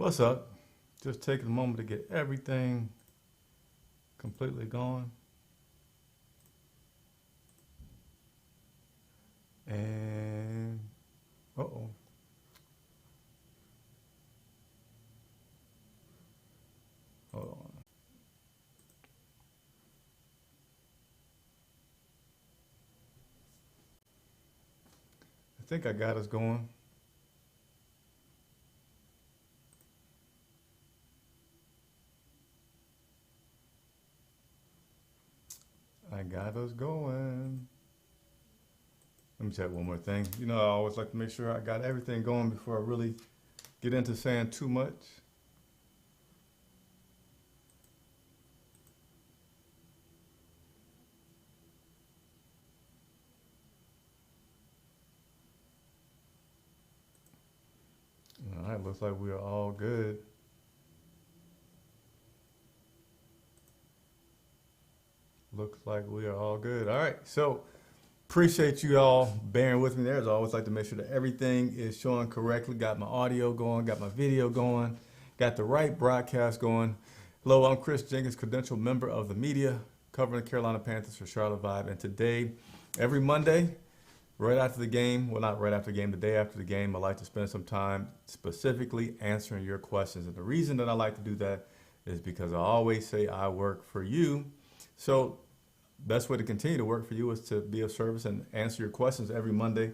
What's up? Just taking a moment to get everything completely going. And, uh-oh. Hold on. I think I got us going. I got us going. Let me check one more thing. You know, I always like to make sure I got everything going before I really get into saying too much. All right, looks like we are all good. Looks like we are all good. All right, so appreciate you all bearing with me there. As I always like to make sure that everything is showing correctly. Got my audio going, got my video going, got the right broadcast going. Hello, I'm Chris Jenkins, credentialed member of the media, covering the Carolina Panthers for Charlotte Vibe. And today, every Monday, right after the game, well, not right after the game, the day after the game, I like to spend some time specifically answering your questions. And the reason that I like to do that is because I always say I work for you. So best way to continue to work for you is to be of service and answer your questions every Monday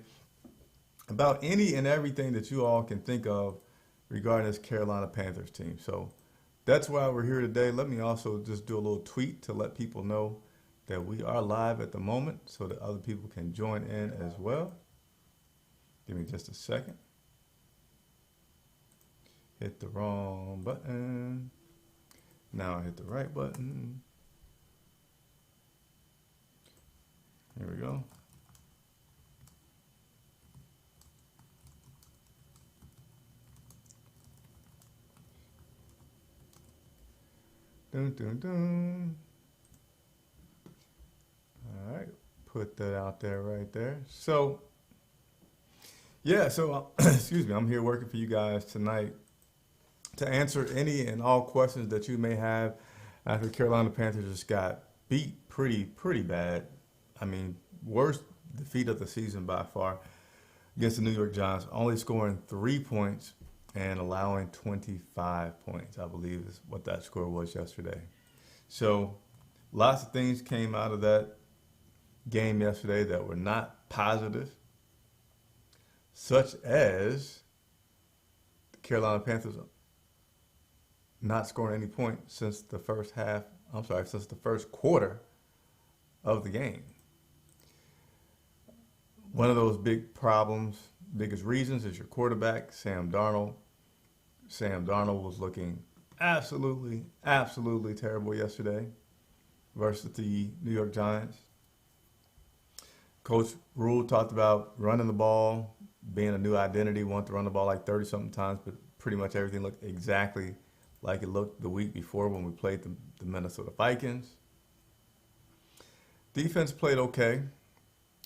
about any and everything that you all can think of regarding this Carolina Panthers team. So that's why we're here today. Let me also just do a little tweet to let people know that we are live at the moment so that other people can join in as well. Give me just a second. Hit the wrong button. Now I hit the right button. Here we go. Dun, dun, dun. All right, put that out there right there. So, yeah, so, excuse me, I'm here working for you guys tonight to answer any and all questions that you may have after the Carolina Panthers just got beat pretty bad. I mean, worst defeat of the season by far against the New York Giants, only scoring 3 points and allowing 25 points, I believe is what that score was yesterday. So lots of things came out of that game yesterday that were not positive, such as the Carolina Panthers not scoring any points since the since the first quarter of the game. One of those big problems, biggest reasons is your quarterback, Sam Darnold. Sam Darnold was looking absolutely terrible yesterday versus the New York Giants. Coach Rule talked about running the ball, being a new identity, wanted to run the ball like 30-something times, but pretty much everything looked exactly like it looked the week before when we played the Minnesota Vikings. Defense played okay.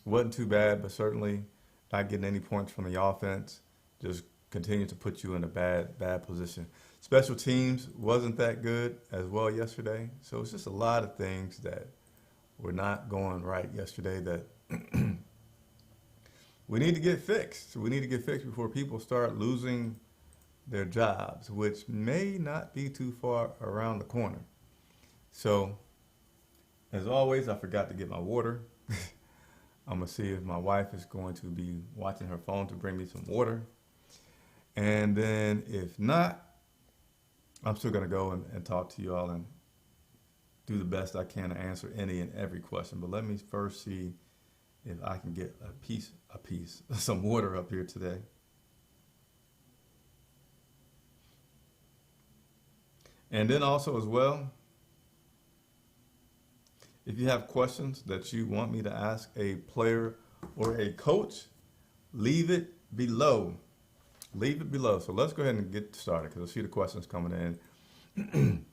Wasn't too bad, but certainly not getting any points from the offense. Just continued to put you in a bad position. Special teams wasn't that good as well yesterday. So it's just a lot of things that were not going right yesterday that we need to get fixed. We need to get fixed before people start losing their jobs, which may not be too far around the corner. So, as always, I forgot to get my water. I'm going to see if my wife is going to be watching her phone to bring me some water. And then if not, I'm still going to go and talk to you all and do the best I can to answer any and every question. But let me first see if I can get some water up here today. And then also as well, if you have questions that you want me to ask a player or a coach, leave it below. Leave it below. So let's go ahead and get started because I see the questions coming in.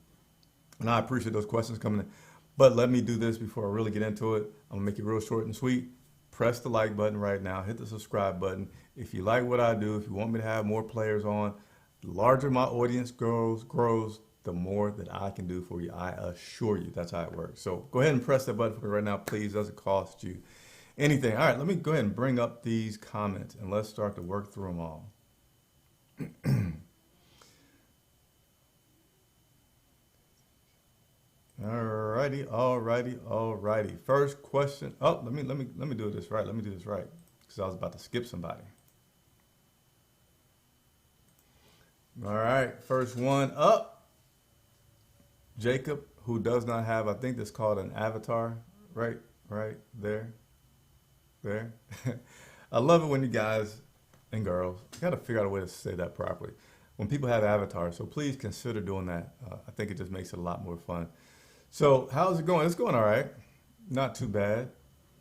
And I appreciate those questions coming in. But let me do this before I really get into it. I'm going to make it real short and sweet. Press the like button right now. Hit the subscribe button. If you like what I do, if you want me to have more players on, The larger my audience grows, the more that I can do for you. I assure you, that's how it works. So go ahead and press that button for me right now, please. Doesn't cost you anything. All right, let me go ahead and bring up these comments and let's start to work through them all. Alrighty. First question. Oh, let me do this right. Let me do this right because I was about to skip somebody. All right, first one up. Jacob, who does not have, I think that's called an avatar, right? Right there. I love it when you guys and girls, you got to figure out a way to say that properly. When people have avatars, so please consider doing that. I think it just makes it a lot more fun. So, how's it going? It's going all right. Not too bad.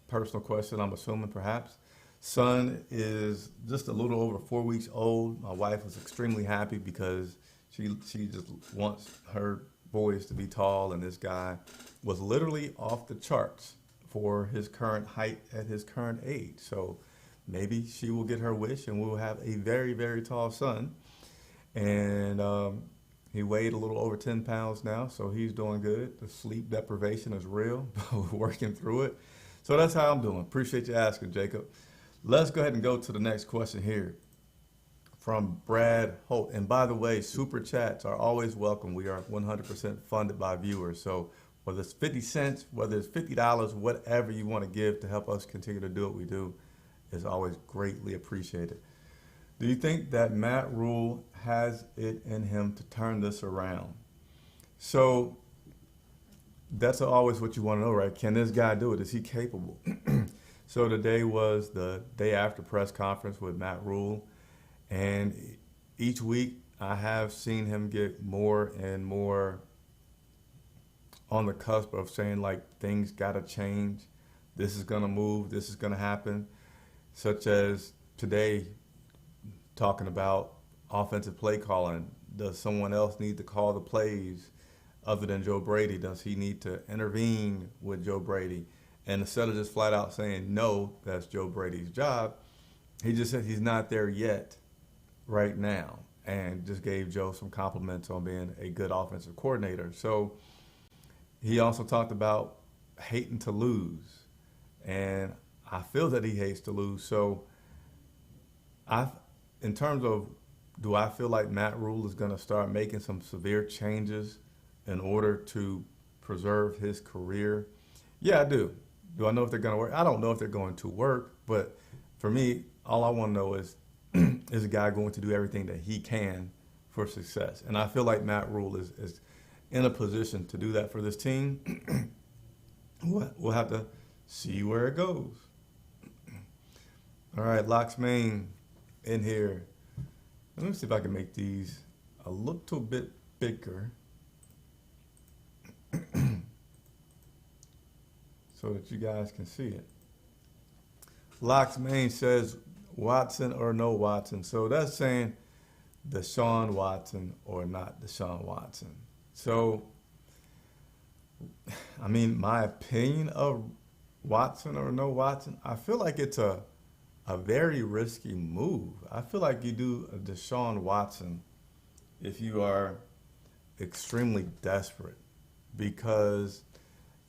Personal question, I'm assuming perhaps. Son is just a little over 4 weeks old. My wife was extremely happy because she just wants her boys to be tall, and this guy was literally off the charts for his current height at his current age. So maybe she will get her wish, and we'll have a very, very tall son. And he weighed a little over 10 pounds now, so he's doing good. The sleep deprivation is real, but we're working through it. So that's how I'm doing. Appreciate you asking, Jacob. Let's go ahead and go to the next question here from Brad Holt. And by the way, super chats are always welcome. We are 100% funded by viewers. So whether it's 50 cents, whether it's $50, whatever you want to give to help us continue to do what we do is always greatly appreciated. Do you think that Matt Rule has it in him to turn this around? So that's always what you want to know, right? Can this guy do it? Is he capable? So today was the day after press conference with Matt Rule, and each week I have seen him get more and more on the cusp of saying like things gotta change, this is gonna move, this is gonna happen, such as today talking about offensive play calling. Does someone else need to call the plays other than Joe Brady? Does he need to intervene with Joe Brady? And instead of just flat out saying, no, that's Joe Brady's job, he just said he's not there yet right now, and just gave Joe some compliments on being a good offensive coordinator. So he also talked about hating to lose, and I feel that he hates to lose. So in terms of, do I feel like Matt Rule is going to start making some severe changes in order to preserve his career? Yeah, I do. Do I know if they're going to work? I don't know if they're going to work, but for me, all I want to know is, is a guy going to do everything that he can for success? And I feel like Matt Rule is in a position to do that for this team. We'll have to see where it goes. All right, Locks Main in here. Let me see if I can make these a little bit bigger so that you guys can see it. Locks Main says Watson or no Watson. So that's saying Deshaun Watson or not Deshaun Watson. So, I mean, my opinion of Watson or no Watson, I feel like it's a very risky move. I feel like you do a Deshaun Watson if you are extremely desperate, because,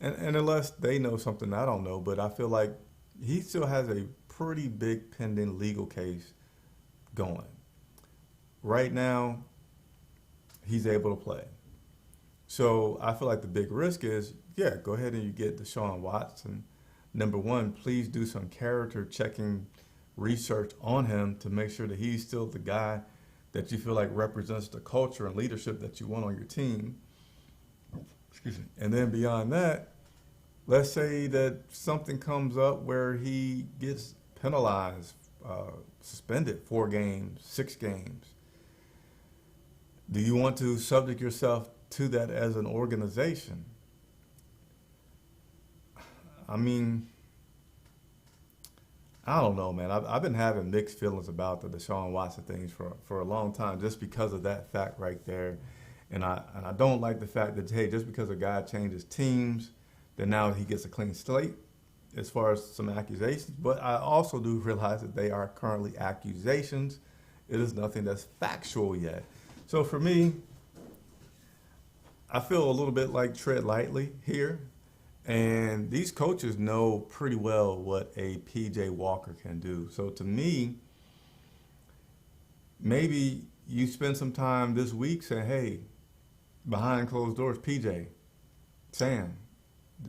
and unless they know something I don't know, but I feel like he still has a pretty big pending legal case going. Right now, he's able to play. So I feel like the big risk is, yeah, go ahead and you get Deshaun Watson. Number one, please do some character checking research on him to make sure that he's still the guy that you feel like represents the culture and leadership that you want on your team. Excuse me. And then beyond that, let's say that something comes up where he gets penalized, suspended 4 games, 6 games. Do you want to subject yourself to that as an organization? I mean, I don't know, man. I've been having mixed feelings about the Deshaun Watson things for a long time, just because of that fact right there. And I don't like the fact that, hey, just because a guy changes teams, then now he gets a clean slate as far as some accusations. But I also do realize that they are currently accusations, It is nothing that's factual yet. So for me, I feel a little bit like tread lightly here. And these coaches know pretty well what a PJ Walker can do. So to me, maybe you spend some time this week saying, hey, behind closed doors, PJ, Sam,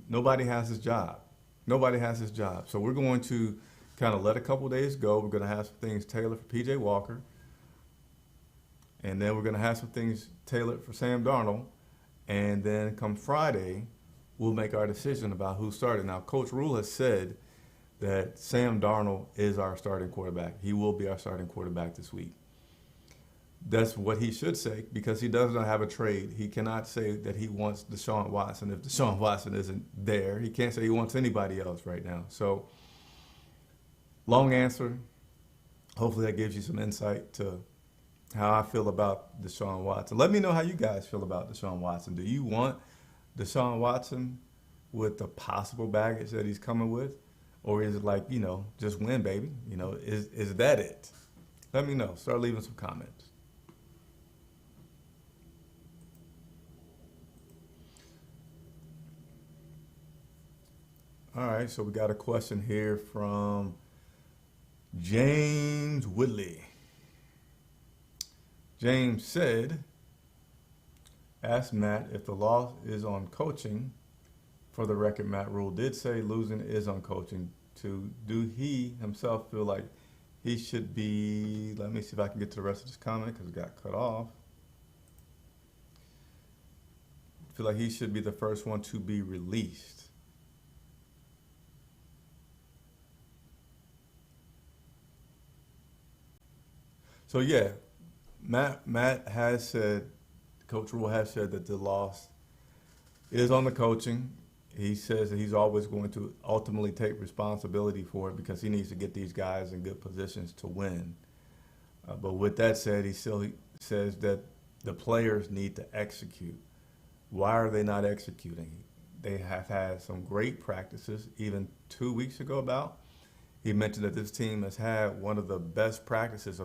nobody has his job. Nobody has his job. So we're going to kind of let a couple days go. We're going to have some things tailored for PJ Walker. And then we're going to have some things tailored for Sam Darnold. And then come Friday, we'll make our decision about who's starting. Now, Coach Rule has said that Sam Darnold is our starting quarterback. He will be our starting quarterback this week. That's what he should say because he does not have a trade. He cannot say that he wants Deshaun Watson if Deshaun Watson isn't there. He can't say he wants anybody else right now. So, long answer. Hopefully that gives you some insight to how I feel about Deshaun Watson. Let me know how you guys feel about Deshaun Watson. Do you want Deshaun Watson with the possible baggage that he's coming with? Or is it like, just win, baby? Is that it? Let me know. Start leaving some comments. All right, so we got a question here from James Woodley. James said, ask Matt if the loss is on coaching. For the record, Matt Rule did say losing is on coaching. Do he himself feel like he should be, let me see if I can get to the rest of this comment because it got cut off. Feel like he should be the first one to be released. So yeah, Matt has said, Coach Rule has said that the loss is on the coaching. He says that he's always going to ultimately take responsibility for it because he needs to get these guys in good positions to win. But with that said, he says that the players need to execute. Why are they not executing? They have had some great practices, even 2 weeks ago He mentioned that this team has had one of the best practices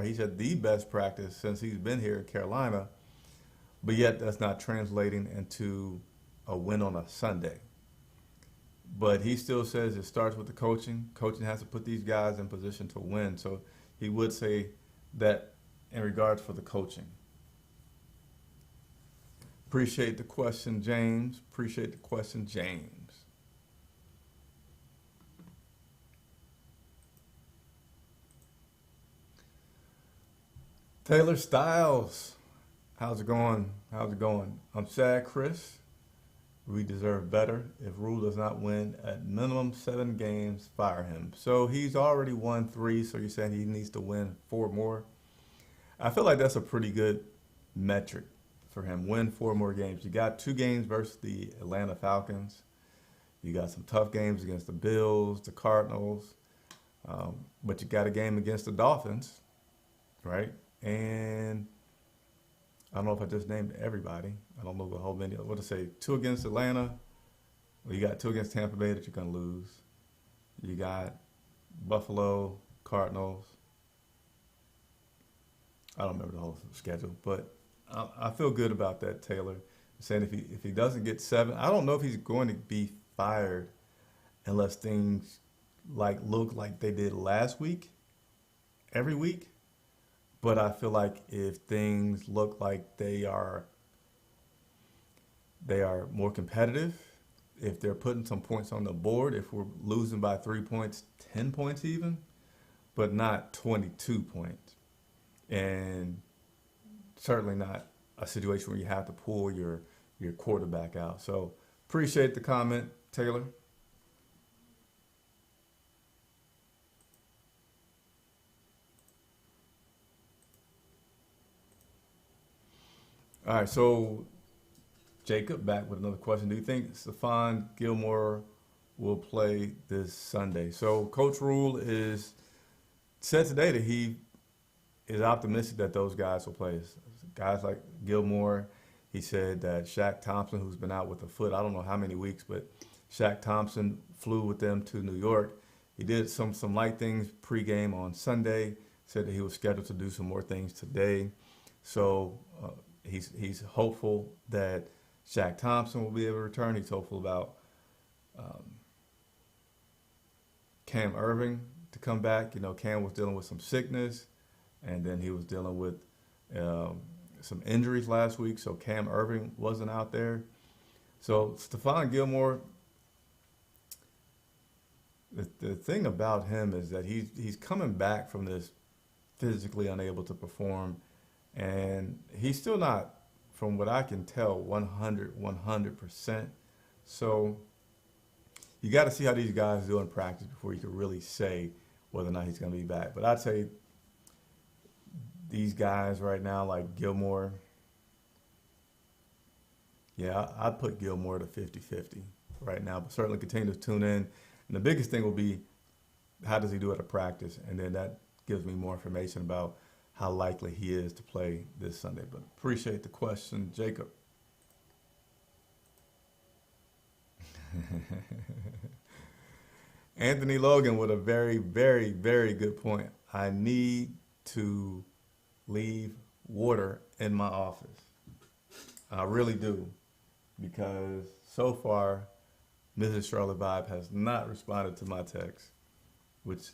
he said the best practice since he's been here in Carolina, but yet that's not translating into a win on a Sunday. But he still says it starts with the coaching. Coaching has to put these guys in position to win. So he would say that in regards for the coaching. Appreciate the question, James. Taylor Styles, how's it going? I'm sad, Chris. We deserve better. If Rule does not win at minimum 7 games, fire him. So he's already won 3, so you're saying he needs to win 4 more? I feel like that's a pretty good metric for him. Win 4 more games. You got 2 games versus the Atlanta Falcons. You got some tough games against the Bills, the Cardinals. But you got a game against the Dolphins, right? And I don't know if I just named everybody. I don't know the whole many. What to say? 2 against Atlanta. Well, you got 2 against Tampa Bay that you're going to lose. You got Buffalo, Cardinals. I don't remember the whole schedule, but I feel good about that, Taylor. Saying if he doesn't get 7, I don't know if he's going to be fired unless things look like they did last week, every week. But I feel like if things look like they are more competitive, if they're putting some points on the board, if we're losing by 3 points, 10 points even, but not 22 points. And certainly not a situation where you have to pull your quarterback out. So appreciate the comment, Taylor. All right, so Jacob back with another question. Do you think Stefan Gilmore will play this Sunday? So Coach Rule said today that he is optimistic that those guys will play. Guys like Gilmore, he said that Shaq Thompson, who's been out with a foot, I don't know how many weeks, but Shaq Thompson flew with them to New York. He did some light things pregame on Sunday. said that he was scheduled to do some more things today. So he's hopeful that Shaq Thompson will be able to return. He's hopeful about um, Cam Irving to come back. You know, Cam was dealing with some sickness, and then he was dealing with um, some injuries last week. So Cam Irving wasn't out there. So Stefan Gilmore, the thing about him is that he's coming back from this physically unable to perform, and he's still not, from what I can tell, 100%. So you got to see how these guys do in practice before you can really say whether or not he's going to be back. But I'd say these guys right now, like Gilmore, yeah, I'd put Gilmore to 50-50 right now, but certainly continue to tune in. And the biggest thing will be, how does he do at a practice? And then that gives me more information about how likely he is to play this Sunday. But appreciate the question, Jacob. Anthony Logan with a very, very, very good point. I need to leave water in my office. I really do, because so far, Mrs. Charlotte Vibe has not responded to my text, which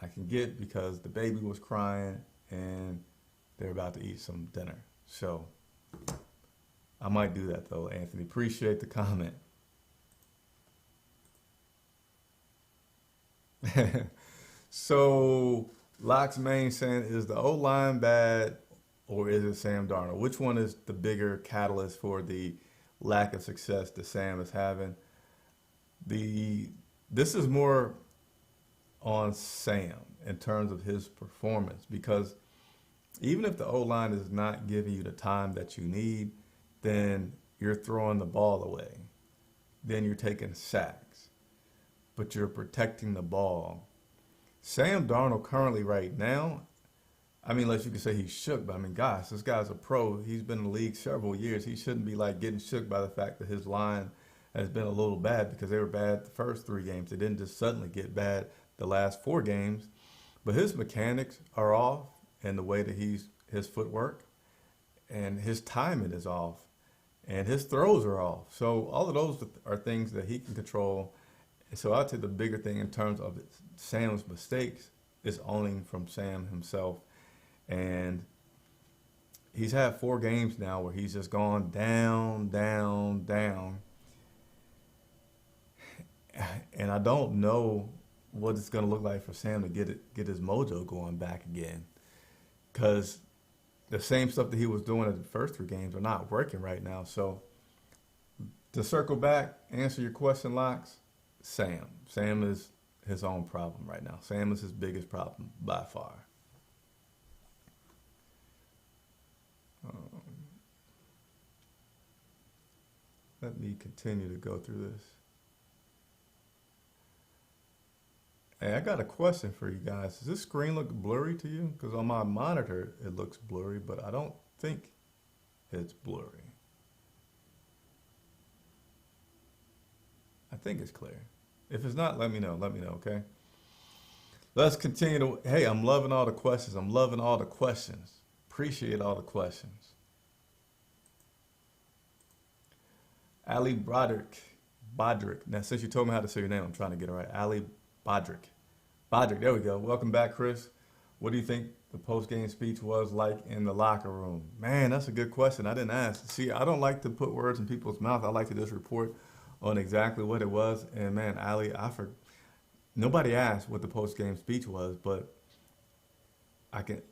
I can get because the baby was crying and they're about to eat some dinner. So I might do that though, Anthony. Appreciate the comment. So Locke's main saying, is the O-line bad or is it Sam Darnold? Which one is the bigger catalyst for the lack of success that Sam is having? This is more on Sam in terms of his performance, because even if the O-line is not giving you the time that you need, then you're throwing the ball away. Then you're taking sacks, but you're protecting the ball. Sam Darnold currently right now, I mean, unless you can say he's shook, but I mean, gosh, this guy's a pro. He's been in the league several years. He shouldn't be like getting shook by the fact that his line has been a little bad, because they were bad the first 3 games. They didn't just suddenly get bad the last 4 games. But his mechanics are off, and the way that his footwork and his timing is off, and his throws are off. So all of those are things that he can control. So I'd say the bigger thing in terms of Sam's mistakes is owning from Sam himself. And he's had 4 games now where he's just gone down, down, down. And I don't know what it's going to look like for Sam to get his mojo going back again, because the same stuff that he was doing at the first 3 games are not working right now. So to circle back, answer your question, Locks, Sam. Sam is his own problem right now. Sam is his biggest problem by far. Let me continue to go through this. Hey, I got a question for you guys. Does this screen look blurry to you? Because on my monitor, it looks blurry, but I don't think it's blurry. I think it's clear. If it's not, let me know. Let me know, okay? Let's continue to, hey, I'm loving all the questions. I'm loving all the questions. Appreciate all the questions. Ali Bodrick. Now, since you told me how to say your name, I'm trying to get it right. Ali Bodrick, there we go. Welcome back, Chris. What do you think the post-game speech was like in the locker room? Man, that's a good question. I didn't ask. See, I don't like to put words in people's mouth. I like to just report on exactly what it was. And man, Ali, nobody asked what the post-game speech was, but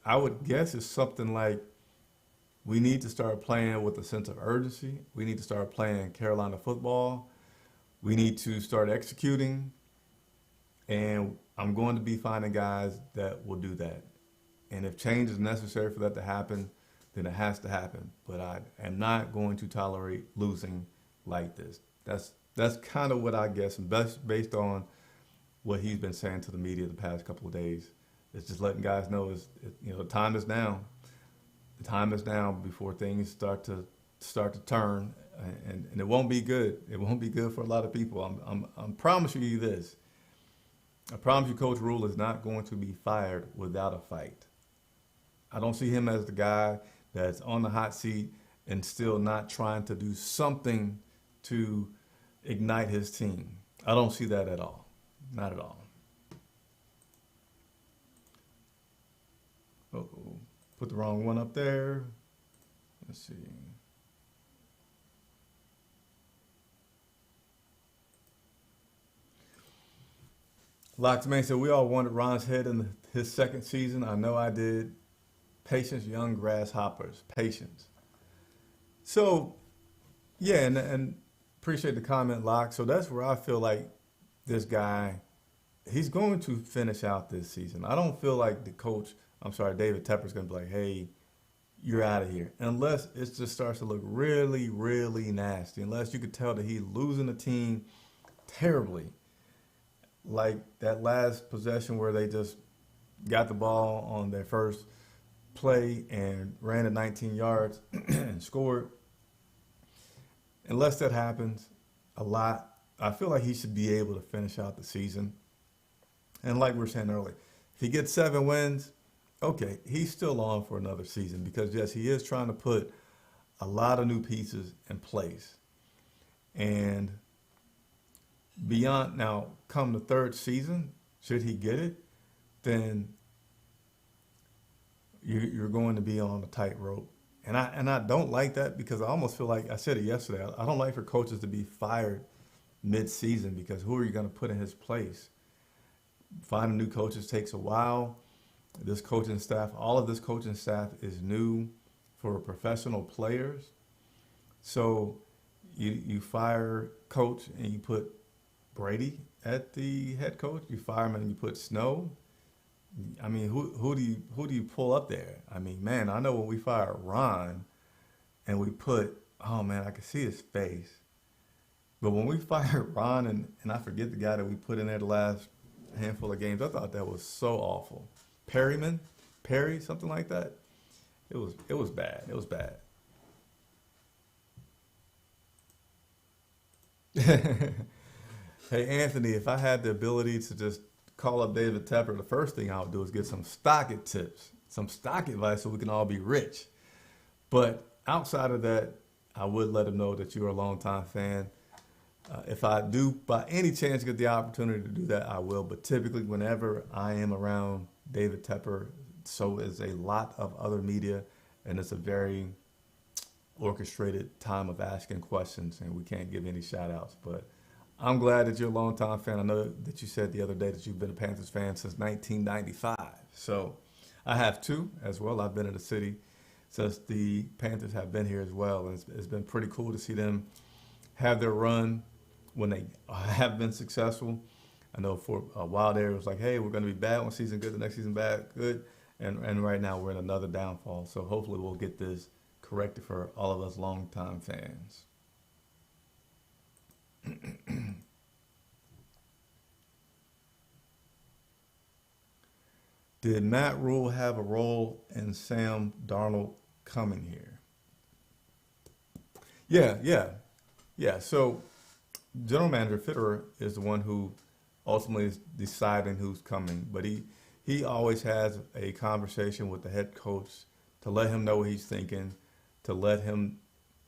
I would guess it's something like, we need to start playing with a sense of urgency. We need to start playing Carolina football. We need to start executing. And I'm going to be finding guys that will do that. And if change is necessary for that to happen, then it has to happen. But I am not going to tolerate losing like this. That's kind of what I guess, and based on what he's been saying to the media the past couple of days. It's just letting guys know the time is now. The time is now before things start to turn, and it won't be good. It won't be good for a lot of people. I'm promising you this. I promise you, Coach Rule is not going to be fired without a fight. I don't see him as the guy that's on the hot seat and still not trying to do something to ignite his team. I don't see that at all. Not at all. Uh-oh. Put the wrong one up there. Let's see. Lots of man said we all wanted Ron's head in his second season. I know I did. Patience, young grasshoppers. Patience. So, yeah, and appreciate the comment, Locke. So that's where I feel like this guy, he's going to finish out this season. I don't feel like the coach, I'm sorry, David Tepper's going to be like, hey, you're out of here. Unless it just starts to look really, really nasty. Unless you could tell that he's losing the team terribly. Like that last possession where they just got the ball on their first play and ran it 19 yards and scored. Unless that happens a lot, I feel like he should be able to finish out the season. And like we were saying earlier, if he gets 7 wins, okay, he's still on for another season because, yes, he is trying to put a lot of new pieces in place. And beyond now, come the third season, should he get it, then you're going to be on a tightrope. And I don't like that because I almost feel like I said it yesterday. I don't like for coaches to be fired mid-season because who are you going to put in his place? Finding new coaches takes a while. This coaching staff, all of this coaching staff is new for professional players. So you fire coach and you put Brady at the head coach. You fire him and you put Snow. I mean, who do you pull up there? I mean, man, I know when we fired Ron and we put, oh man, I could see his face. But when we fired Ron and I forget the guy that we put in there the last handful of games, I thought that was so awful. Perry, something like that. It was bad. It was bad. Hey Anthony, if I had the ability to just call up David Tepper, the first thing I would do is get some stock tips, some stock advice so we can all be rich. But outside of that, I would let him know that you're a longtime fan. If I do by any chance get the opportunity to do that, I will. But typically whenever I am around David Tepper, so is a lot of other media, and it's a very orchestrated time of asking questions, and we can't give any shout outs. But I'm glad that you're a longtime fan. I know that you said the other day that you've been a Panthers fan since 1995. So I have too as well. I've been in the city since the Panthers have been here as well. And it's been pretty cool to see them have their run when they have been successful. I know for a while there it was like, hey, we're going to be bad one season, good, the next season bad, good. And right now we're in another downfall. So hopefully we'll get this corrected for all of us longtime fans. Did Matt Rule have a role in Sam Darnold coming here? Yeah. So general manager Fitterer is the one who ultimately is deciding who's coming, but he always has a conversation with the head coach to let him know what he's thinking, to let him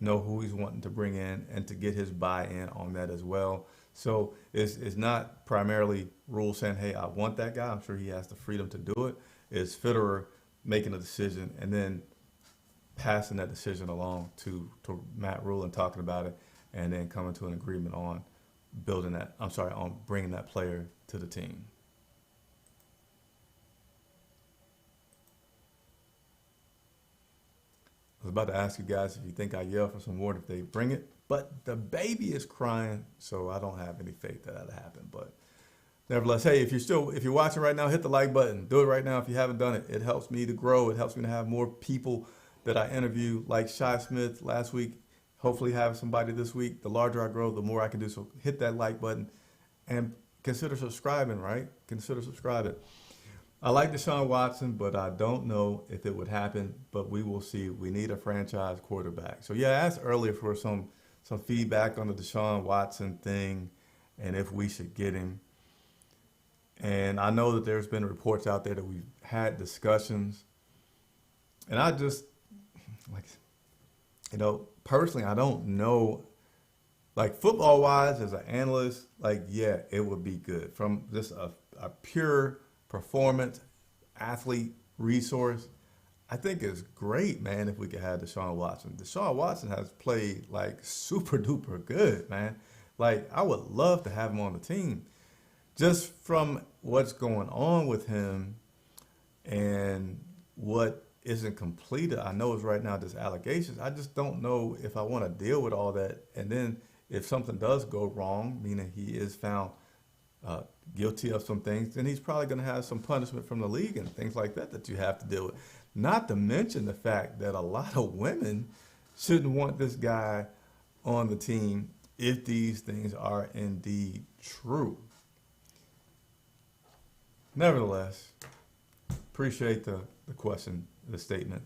know who he's wanting to bring in, and to get his buy-in on that as well. So it's not primarily Rule saying, hey, I want that guy. I'm sure he has the freedom to do it. It's Fitterer making a decision and then passing that decision along to Matt Rule and talking about it, and then coming to an agreement on on bringing that player to the team. I was about to ask you guys if you think I yell for some water if they bring it, but the baby is crying, so I don't have any faith that that'll happen. But nevertheless, hey, if you're watching right now, hit the like button. Do it right now if you haven't done it. It helps me to grow. It helps me to have more people that I interview, like Shy Smith last week. Hopefully have somebody this week. The larger I grow, the more I can do. So hit that like button and consider subscribing, right? Consider subscribing. I like Deshaun Watson, but I don't know if it would happen, but we will see. We need a franchise quarterback. So yeah, I asked earlier for some feedback on the Deshaun Watson thing and if we should get him. And I know that there's been reports out there that we've had discussions And I just, like, personally, I don't know, like football wise, as an analyst, like, yeah, it would be good from just a pure performance athlete resource. I think it's great, man, if we could have Deshaun Watson. Deshaun Watson has played like super duper good, man. Like, I would love to have him on the team. Just from what's going on with him and what isn't completed, I know is right now just allegations. I just don't know if I want to deal with all that. And then if something does go wrong, meaning he is found uh, guilty of some things, then he's probably going to have some punishment from the league and things like that that you have to deal with. Not to mention the fact that a lot of women shouldn't want this guy on the team if these things are indeed true. Nevertheless, appreciate the question, the statement.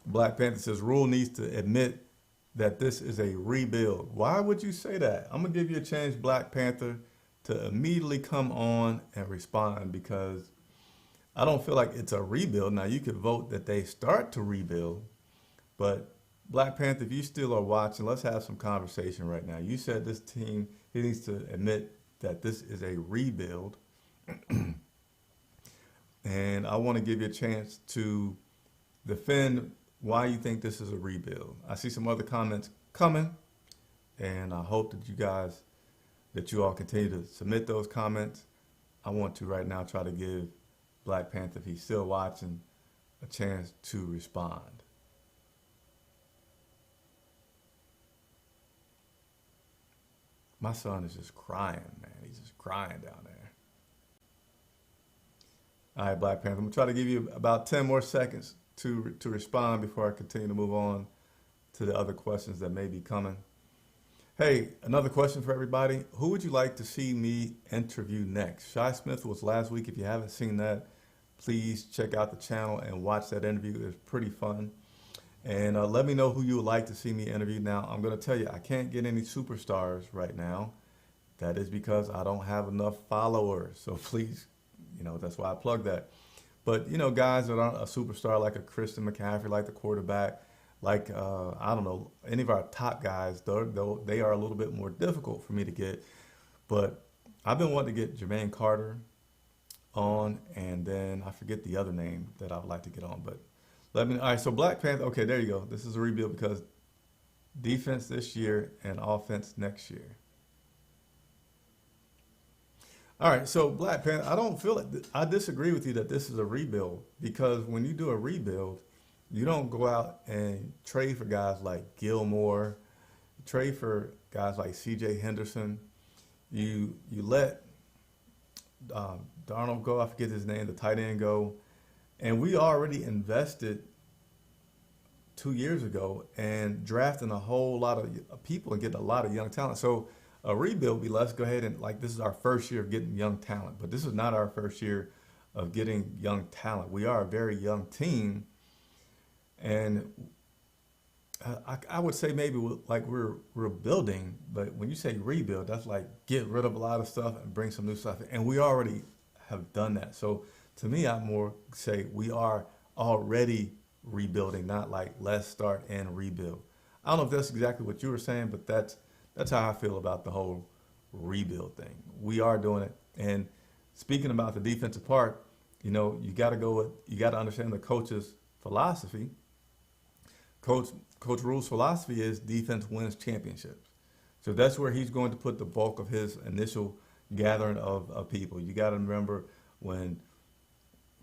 Black Panther says Rule needs to admit that this is a rebuild. Why would you say that? I'm gonna give you a chance, Black Panther, to immediately come on and respond because I don't feel like it's a rebuild. Now you could vote that they start to rebuild, but Black Panther, if you still are watching, let's have some conversation right now. You said this team, he needs to admit that this is a rebuild. And I want to give you a chance to defend why you think this is a rebuild. I see some other comments coming, and I hope that you all continue to submit those comments. I want to right now try to give Black Panther, if he's still watching, a chance to respond. My son is just crying, man. He's just crying down there. All right, Black Panther, I'm gonna try to give you about 10 more seconds to respond before I continue to move on to the other questions that may be coming. Hey, another question for everybody. Who would you like to see me interview next? Shy Smith was last week. If you haven't seen that, please check out the channel and watch that interview. It was pretty fun. And let me know who you would like to see me interview. Now, I'm going to tell you, I can't get any superstars right now. That is because I don't have enough followers. So please, that's why I plug that. But, guys that aren't a superstar like a Christian McCaffrey, like the quarterback, like, I don't know, any of our top guys, they are a little bit more difficult for me to get. But I've been wanting to get Jermaine Carter on, and then I forget the other name that I would like to get on. But all right, so Black Panther, okay, there you go. This is a rebuild because defense this year and offense next year. All right, so Black Panther, I don't feel it. I disagree with you that this is a rebuild because when you do a rebuild, you don't go out and trade for guys like Gilmore, trade for guys like C.J. Henderson. You let Darnold go, I forget his name, the tight end go. And we already invested 2 years ago and drafting a whole lot of people and getting a lot of young talent. So a rebuild would be, let's go ahead and, like, this is our first year of getting young talent. But this is not our first year of getting young talent. We are a very young team. And I would say maybe we're building, but when you say rebuild, that's like get rid of a lot of stuff and bring some new stuff. And we already have done that. So to me, I more say we are already rebuilding, not like let's start and rebuild. I don't know if that's exactly what you were saying, but that's how I feel about the whole rebuild thing. We are doing it. And speaking about the defensive part, you got to understand the coach's philosophy. Coach Rule's philosophy is defense wins championships. So that's where he's going to put the bulk of his initial gathering of people. You got to remember when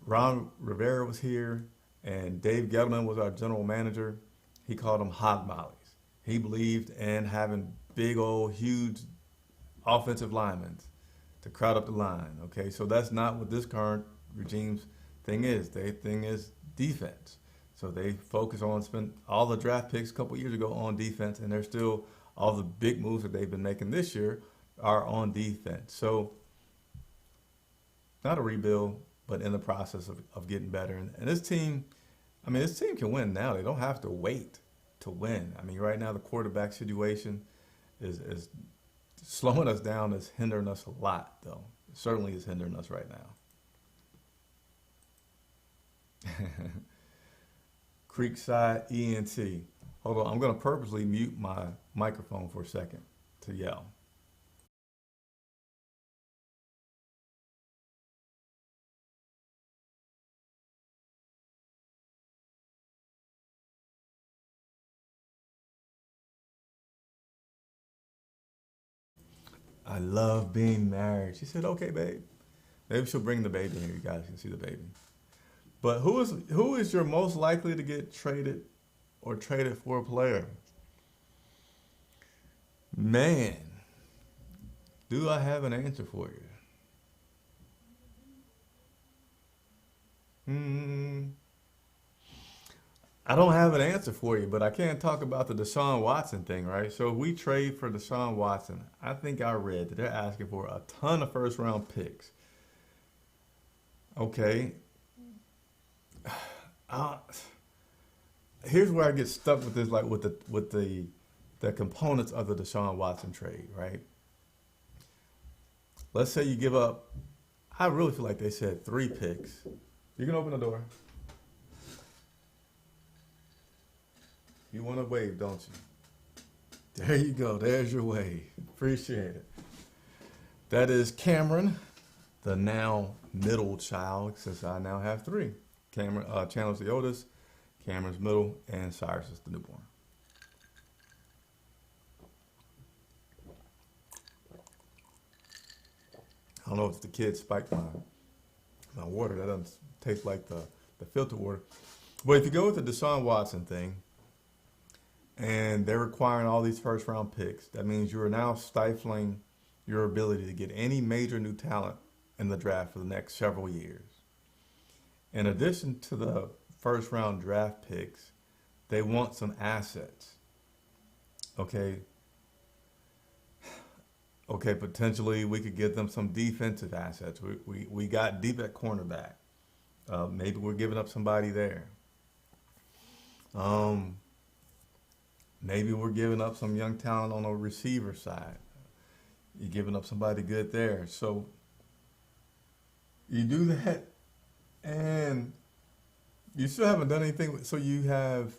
Ron Rivera was here and Dave Gettleman was our general manager, he called them hog mollies. He believed in having big old huge offensive linemen to crowd up the line. Okay, so that's not what this current regime's thing is. Their thing is defense. So they focus on spend all the draft picks a couple years ago on defense, and they're still all the big moves that they've been making this year are on defense. So not a rebuild, but in the process of getting better. And this team can win now. They don't have to wait to win. I mean, right now the quarterback situation is slowing us down, is hindering us a lot, though. It certainly is hindering us right now. Creekside ENT. Hold on, I'm gonna purposely mute my microphone for a second to yell. I love being married. She said, okay, babe. Maybe she'll bring the baby here. You guys can see the baby. But who is your most likely to get traded or traded for a player? Man, do I have an answer for you? Hmm. I don't have an answer for you, but I can talk about the Deshaun Watson thing, right? So if we trade for Deshaun Watson, I think I read that they're asking for a ton of first round picks. Okay. Uh, Here's where I get stuck with this, like with the components of the Deshaun Watson trade, right? Let's say you give up. I really feel like they said 3 picks. You can open the door. You want to wave, don't you? There you go. There's your wave. Appreciate it. That is Cameron, the now middle child, since I now have 3. Cameron, Chandler's the oldest, Cameron's middle, and Cyrus is the newborn. I don't know if the kids spiked my water. That doesn't taste like the filter water. But if you go with the Deshaun Watson thing, and they're requiring all these first round picks, that means you are now stifling your ability to get any major new talent in the draft for the next several years. In addition to the first round draft picks, they want some assets. Okay. Okay, potentially we could get them some defensive assets. We got deep at cornerback. Maybe we're giving up somebody there. Um, Maybe we're giving up some young talent on the receiver side. You're giving up somebody good there. So you do that, and you still haven't done anything. So you have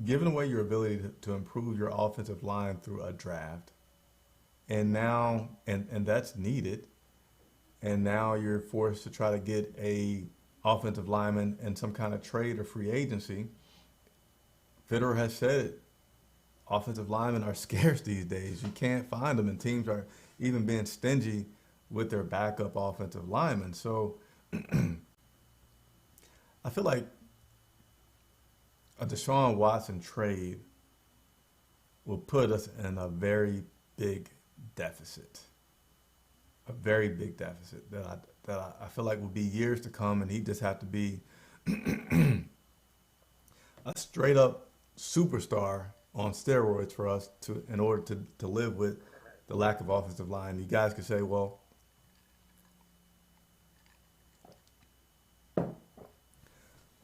given away your ability to improve your offensive line through a draft. And now, and that's needed. And now you're forced to try to get a offensive lineman in some kind of trade or free agency. Fitterer has said it. Offensive linemen are scarce these days. You can't find them, and teams are even being stingy with their backup offensive linemen. So I feel like a Deshaun Watson trade will put us in a very big deficit, a very big deficit that I feel like will be years to come, and he just have to be a straight up superstar on steroids for us to in order to live with the lack of offensive line. You guys could say, well,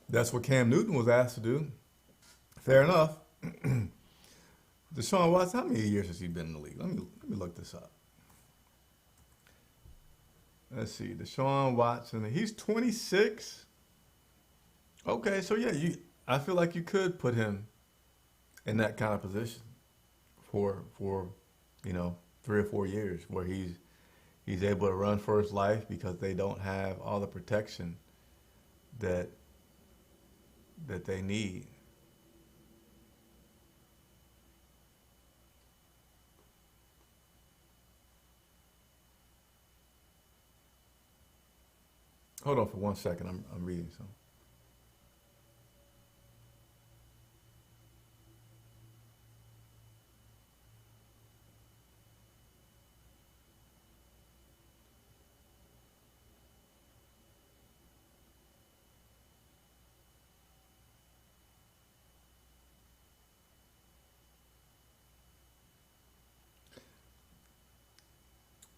that's what Cam Newton was asked to do. Fair enough. Deshaun Watson, how many years has he been in the league? Let me look this up. Let's see. Deshaun Watson, he's 26. Okay, so yeah, I feel like you could put him in that kind of position for 3 or 4 years where he's able to run for his life because they don't have all the protection that they need. Hold on for 1 second. I'm reading some.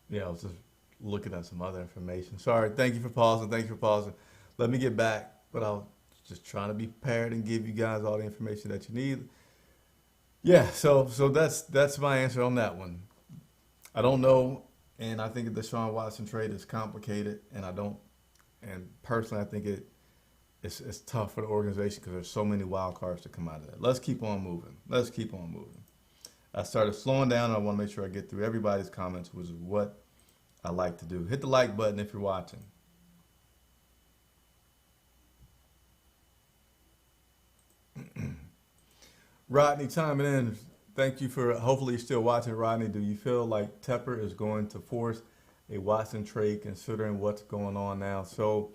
Yeah, I was just looking at some other information. Sorry. Thank you for pausing. Thank you for pausing. Let me get back, but I was just trying to be prepared and give you guys all the information that you need. Yeah, so that's my answer on that one. I don't know, and I think the Deshaun Watson trade is complicated, and I don't, and personally, I think it's tough for the organization because there's so many wild cards to come out of that. Let's keep on moving. Let's keep on moving. I started slowing down. And I want to make sure I get through everybody's comments, which is what I like to do. Hit the like button if you're watching. Rodney chiming in. Thank you for, hopefully you're still watching, Rodney. Do you feel like Tepper is going to force a Watson trade considering what's going on now? So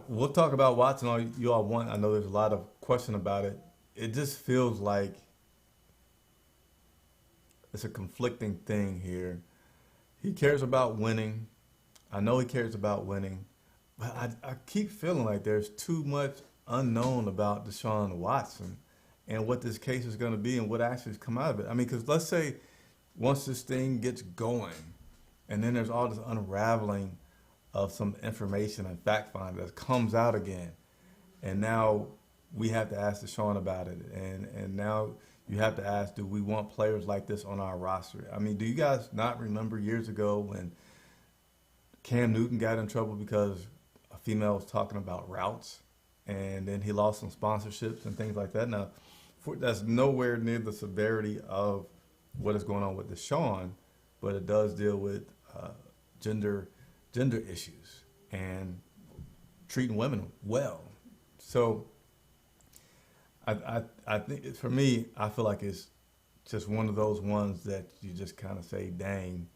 we'll talk about Watson all you all want. I know there's a lot of question about it. It just feels like it's a conflicting thing here. He cares about winning. I know he cares about winning, but I keep feeling like there's too much unknown about Deshaun Watson and what this case is going to be and what actually has come out of it. I mean, because let's say once this thing gets going and then there's all this unraveling of some information and fact find that comes out again, and now we have to ask Deshaun about it, and now you have to ask, do we want players like this on our roster? I mean, do you guys not remember years ago when Cam Newton got in trouble because a female was talking about routes, and then he lost some sponsorships and things like that? Now, that's nowhere near the severity of what is going on with Deshaun, but it does deal with gender issues and treating women well. So I think for me, I feel like it's just one of those ones that you just kind of say, dang,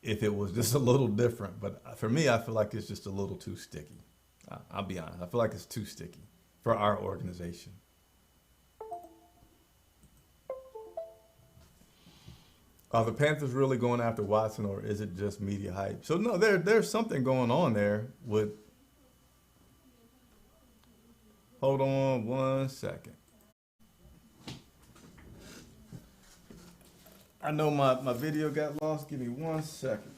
if it was just a little different. But for me, I feel like it's just a little too sticky. I'll be honest. I feel like it's too sticky for our organization. Are the Panthers really going after Watson, or is it just media hype? So no, there's something going on there with. Hold on 1 second. I know my video got lost. Give me 1 second.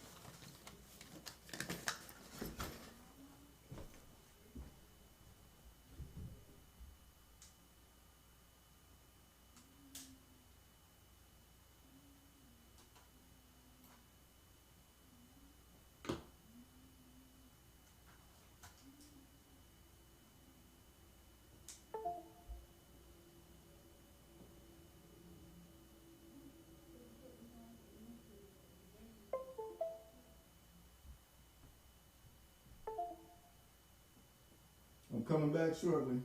I'm coming back shortly.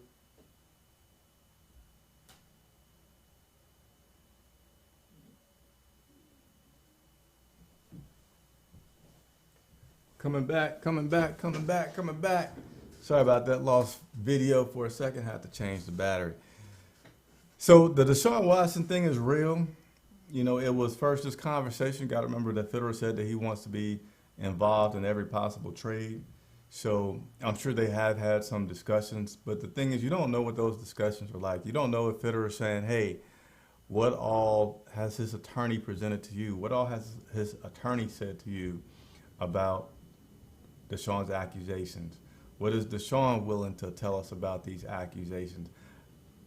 Coming back. Sorry about that, lost video for a second, had to change the battery. So the Deshaun Watson thing is real. You know, it was first this conversation, got to remember that Federer said that he wants to be involved in every possible trade. So I'm sure they have had some discussions, but the thing is, you don't know what those discussions are like. You don't know if Federer's saying, hey, what all has his attorney presented to you? What all has his attorney said to you about Deshaun's accusations? What is Deshaun willing to tell us about these accusations?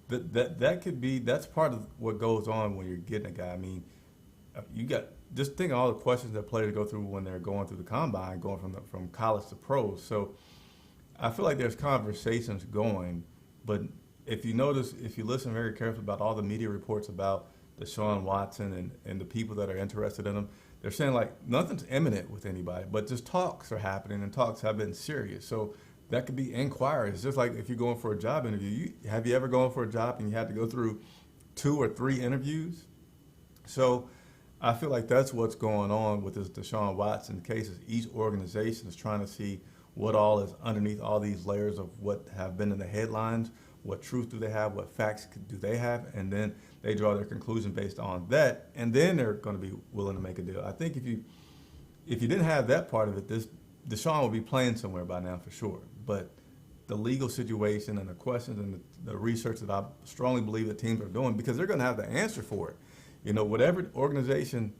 That could be, that's part of what goes on when you're getting a guy. I mean, you got, just think of all the questions that players go through when they're going through the combine, going from college to pros. So I feel like there's conversations going, but if you notice, if you listen very carefully about all the media reports about Deshaun Watson and the people that are interested in him, they're saying like nothing's imminent with anybody, but just talks are happening and talks have been serious. So that could be inquiries. Just like if you're going for a job interview, have you ever gone for a job and you had to go through 2 or 3 interviews? So I feel like that's what's going on with this Deshaun Watson case. Is each organization is trying to see what all is underneath all these layers of what have been in the headlines, what truth do they have, what facts do they have, and then they draw their conclusion based on that, and then they're going to be willing to make a deal. I think if you didn't have that part of it, this Deshaun would be playing somewhere by now for sure. But the legal situation and the questions and the research that I strongly believe the teams are doing, because they're going to have the answer for it. You know, whatever organization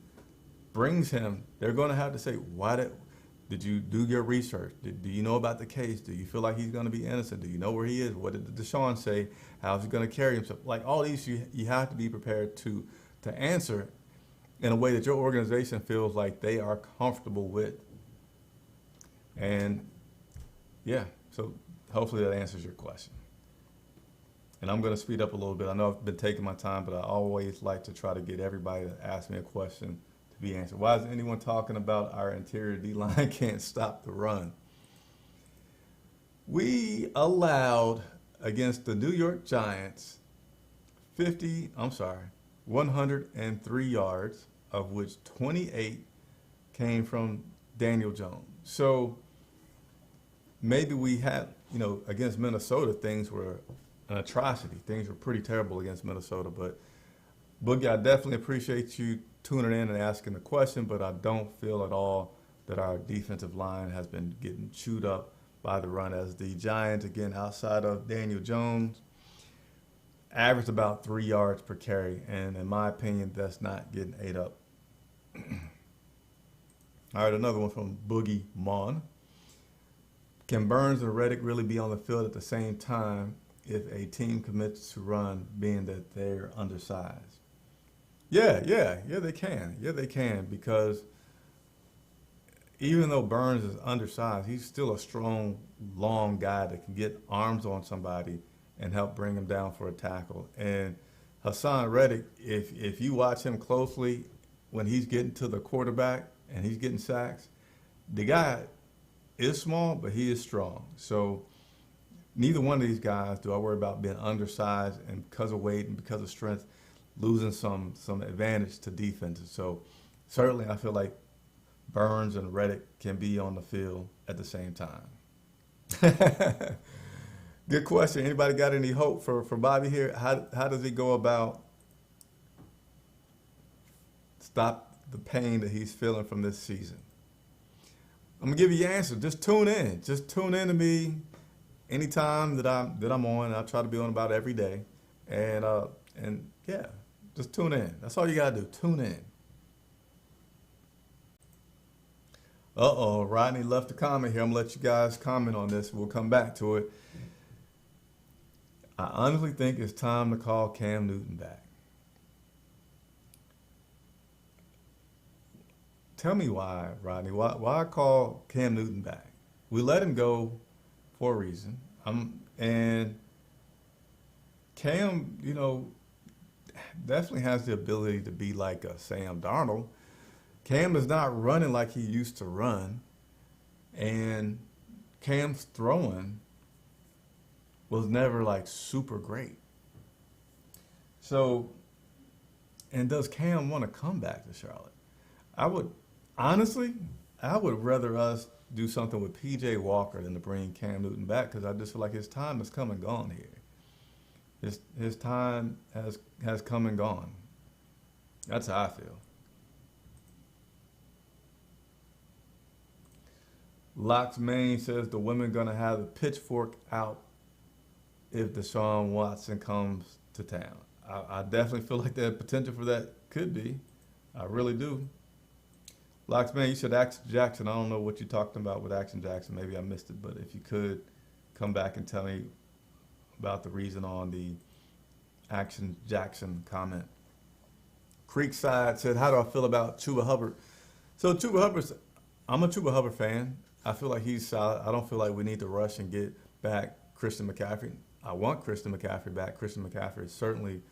brings him, they're going to have to say, why did you do your research? Do you know about the case? Do you feel like he's going to be innocent? Do you know where he is? What did Deshaun say? How's he going to carry himself? Like all these, you have to be prepared to answer in a way that your organization feels like they are comfortable with. And yeah, so hopefully that answers your question. And I'm going to speed up a little bit. I know I've been taking my time, but I always like to try to get everybody to ask me a question to be answered. Why is anyone talking about our interior D-line can't stop the run? We allowed against the New York Giants 103 yards, of which 28 came from Daniel Jones. So maybe we had, against Minnesota, things were an atrocity. Things were pretty terrible against Minnesota. But Boogie, I definitely appreciate you tuning in and asking the question, but I don't feel at all that our defensive line has been getting chewed up by the run, as the Giants, again, outside of Daniel Jones, averaged about 3 yards per carry. And in my opinion, that's not getting ate up. All right, another one from Boogie Mon. Can Burns and Reddick really be on the field at the same time if a team commits to run, being that they're undersized? Yeah, they can. Yeah, they can, because even though Burns is undersized, he's still a strong, long guy that can get arms on somebody and help bring him down for a tackle. And Hassan Reddick, if you watch him closely, when he's getting to the quarterback and he's getting sacks, the guy is small, but he is strong. So neither one of these guys do I worry about being undersized and because of weight and because of strength, losing some advantage to defenses. So certainly I feel like Burns and Reddick can be on the field at the same time. Good question. Anybody got any hope for Bobby here? How does he go about stop the pain that he's feeling from this season? I'm gonna give you your answer. Just tune in. Just tune in to me anytime that I'm on. I try to be on about every day, and yeah, just tune in. That's all you gotta do. Tune in. Rodney left a comment here. I'm gonna let you guys comment on this. We'll come back to it. I honestly think it's time to call Cam Newton back. Tell me why, Rodney. Why call Cam Newton back? We let him go for a reason. And Cam, definitely has the ability to be like a Sam Darnold. Cam is not running like he used to run, and Cam's throwing was never like super great. So, and does Cam want to come back to Charlotte? I would rather us do something with PJ Walker than to bring Cam Newton back, because I just feel like his time has come and gone here. His time has come and gone. That's how I feel. Locks Main says the women gonna have the pitchfork out if Deshaun Watson comes to town. I definitely feel like the potential for that could be. I really do. Locks Man, you said Action Jackson. I don't know what you're talking about with Action Jackson. Maybe I missed it, but if you could come back and tell me about the reason on the Action Jackson comment. Creekside said, how do I feel about Chuba Hubbard? So I'm a Chuba Hubbard fan. I feel like he's solid. I don't feel like we need to rush and get back Christian McCaffrey. I want Christian McCaffrey back. Christian McCaffrey is certainly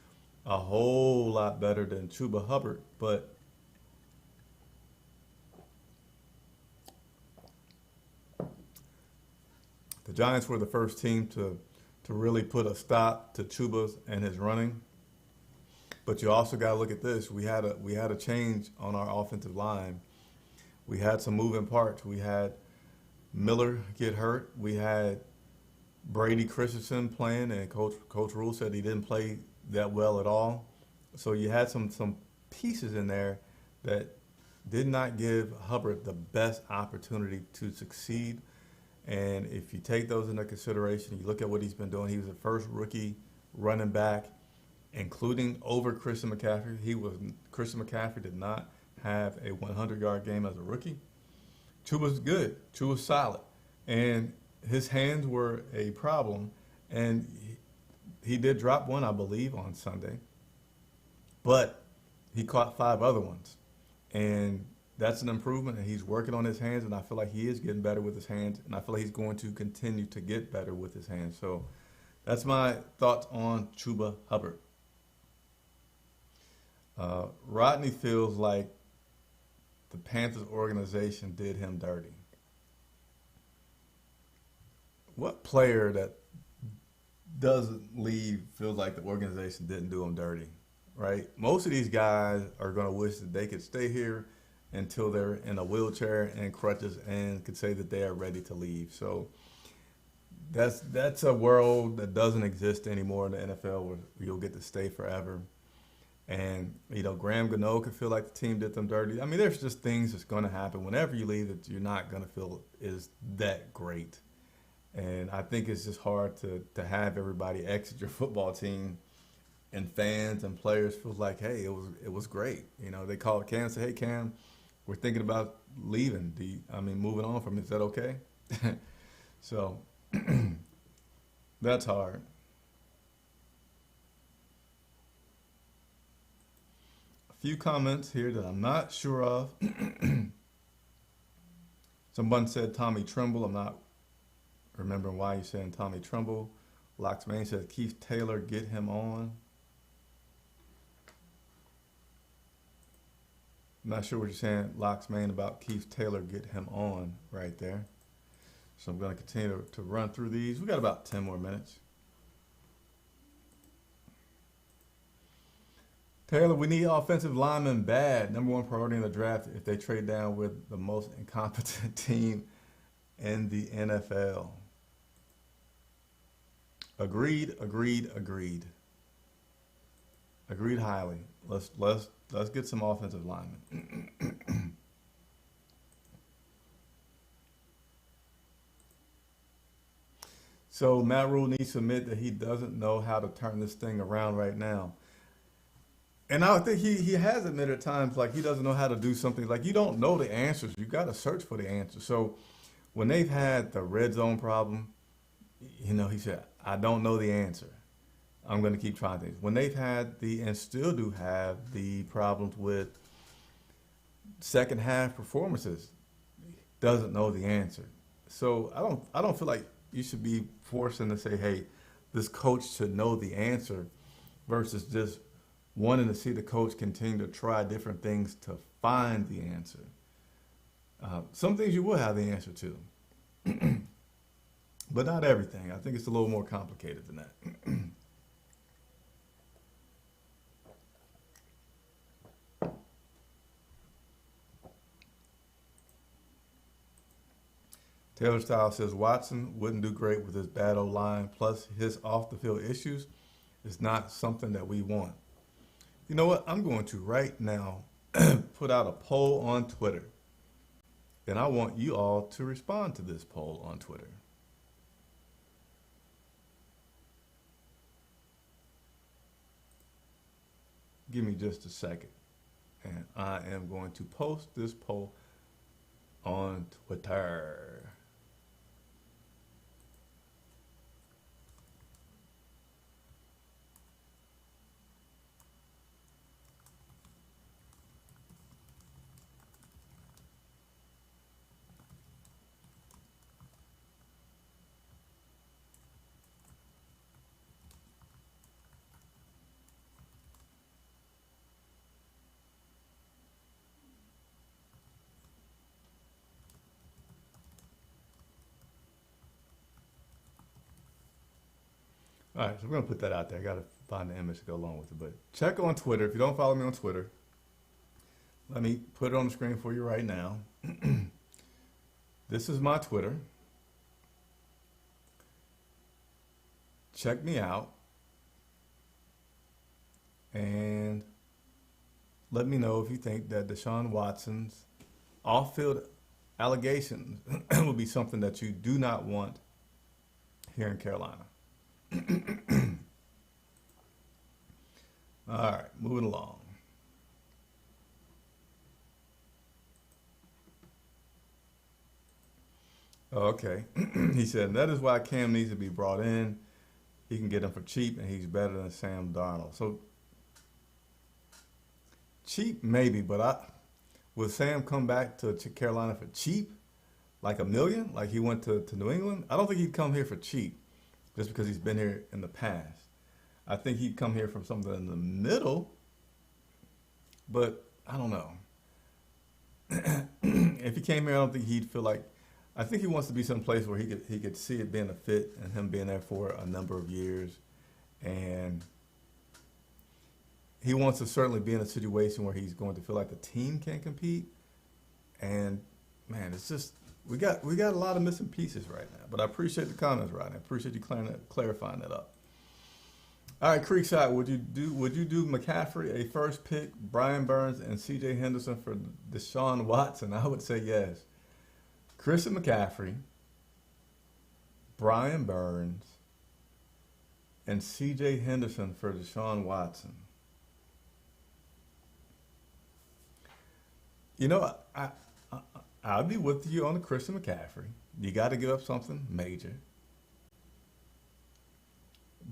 a whole lot better than Chuba Hubbard, but the Giants were the first team to really put a stop to Chuba's and his running. But you also got to look at this. We had a change on our offensive line. We had some moving parts. We had Miller get hurt. We had Brady Christensen playing, and Coach Rule said he didn't play that well at all. So you had some pieces in there that did not give Hubbard the best opportunity to succeed. And if you take those into consideration, you look at what he's been doing. He was the first rookie running back, including over Christian McCaffrey. Christian McCaffrey did not have a 100-yard game as a rookie. Chuba's good. Chuba's solid. And his hands were a problem. And he did drop one, I believe, on Sunday. But he caught 5 other ones. And that's an improvement, and he's working on his hands, and I feel like he is getting better with his hands, and I feel like he's going to continue to get better with his hands. So that's my thoughts on Chuba Hubbard. Rodney feels like the Panthers organization did him dirty. What player that doesn't leave feels like the organization didn't do him dirty, right? Most of these guys are going to wish that they could stay here until they're in a wheelchair and crutches and could say that they are ready to leave. So that's a world that doesn't exist anymore in the NFL where you'll get to stay forever. And, Graham Gano could feel like the team did them dirty. I mean, there's just things that's going to happen whenever you leave that you're not going to feel is that great. And I think it's just hard to have everybody exit your football team and fans and players feel like, hey, it was great. They called Cam and said, hey, Cam, we're thinking about leaving. Moving on from it. Is that okay? So that's hard. A few comments here that I'm not sure of. Someone said Tommy Tremble. I'm not remembering why you're saying Tommy Tremble. Locksman says Keith Taylor, get him on. I'm not sure what you're saying, Locksman, about Keith Taylor, get him on right there. So I'm going to continue to run through these. We got about 10 more minutes. Taylor, we need offensive linemen bad. Number one priority in the draft if they trade down with the most incompetent team in the NFL. Agreed. Agreed highly. Let's get some offensive linemen. So Matt Rule needs to admit that he doesn't know how to turn this thing around right now. And I think he has admitted at times like he doesn't know how to do something. Like you don't know the answers. You got to search for the answers. So when they've had the red zone problem, he said, I don't know the answer. I'm going to keep trying things. When they've had and still do have the problems with second half performances, doesn't know the answer. So I don't feel like you should be forcing to say, hey, this coach should know the answer versus just wanting to see the coach continue to try different things to find the answer. Some things you will have the answer to, but not everything. I think it's a little more complicated than that. Taylor Styles says Watson wouldn't do great with his bad O-line, plus his off-the-field issues is not something that we want. You know what? I'm going to right now put out a poll on Twitter, and I want you all to respond to this poll on Twitter. Give me just a second, and I am going to post this poll on Twitter. All right, so we're going to put that out there. I got to find the image to go along with it. But check on Twitter. If you don't follow me on Twitter, let me put it on the screen for you right now. This is my Twitter. Check me out. And let me know if you think that Deshaun Watson's off-field allegations would be something that you do not want here in Carolina. All right, moving along. Okay. He said, that is why Cam needs to be brought in. He can get him for cheap, and he's better than Sam Darnold. So, cheap maybe, but Would Sam come back to Carolina for cheap, like a million, like he went to New England? I don't think he'd come here for cheap, just because he's been here in the past. I think he'd come here from something in the middle, but I don't know. If he came here, I don't think he'd feel like. I think he wants to be someplace where he could see it being a fit and him being there for a number of years, and he wants to certainly be in a situation where he's going to feel like the team can compete. And man, it's just we got a lot of missing pieces right now. But I appreciate the comments, Rodney. I appreciate you clarifying that up. All right, Creekside, would you do McCaffrey a first pick, Brian Burns and C.J. Henderson for Deshaun Watson? I would say yes. Christian McCaffrey, Brian Burns, and C.J. Henderson for Deshaun Watson. You know, I'll be with you on the Christian McCaffrey. You got to give up something major.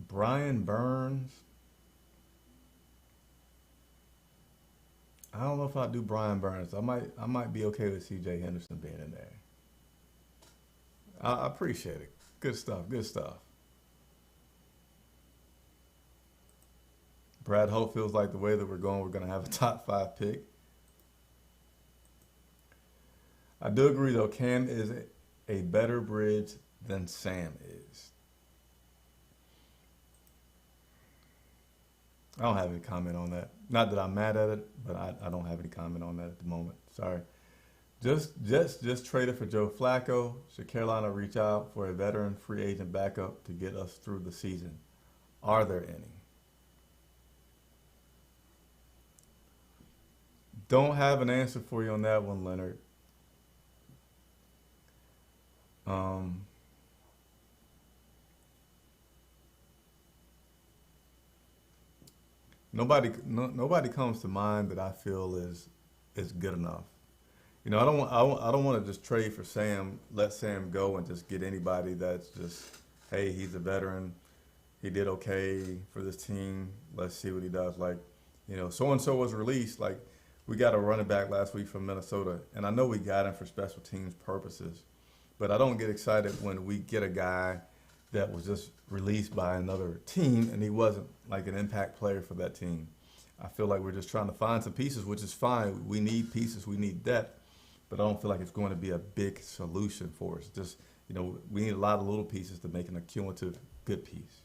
Brian Burns. I don't know if I do Brian Burns. I might be okay with C.J. Henderson being in there. I appreciate it. Good stuff. Good stuff. Brad Hope feels like the way that we're going to have a top 5 pick. I do agree, though, Cam is a better bridge than Sam is. I don't have any comment on that. Not that I'm mad at it, but I don't have any comment on that at the moment. Sorry. Just trade it for Joe Flacco. Should Carolina reach out for a veteran free agent backup to get us through the season? Are there any? Don't have an answer for you on that one, Leonard. Nobody comes to mind that I feel is good enough. You know, I don't want to just trade for Sam, let Sam go and just get anybody that's just, hey, he's a veteran, he did okay for this team, let's see what he does. Like, you know, so and so was released. Like, we got a running back last week from Minnesota, and I know we got him for special teams purposes, but I don't get excited when we get a guy that was just released by another team and he wasn't like an impact player for that team. I feel like we're just trying to find some pieces, which is fine. We need pieces, we need depth, but I don't feel like it's going to be a big solution for us. Just, you know, we need a lot of little pieces to make an accumulative good piece.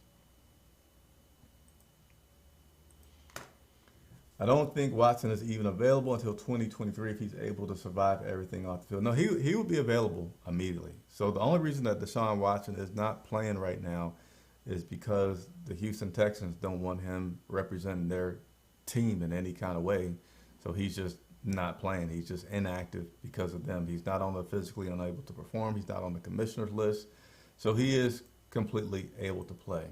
I don't think Watson is even available until 2023 if he's able to survive everything off the field. No, he will be available immediately. So the only reason that Deshaun Watson is not playing right now is because the Houston Texans don't want him representing their team in any kind of way. So he's just not playing. He's just inactive because of them. He's not on the physically unable to perform. He's not on the commissioner's list. So he is completely able to play.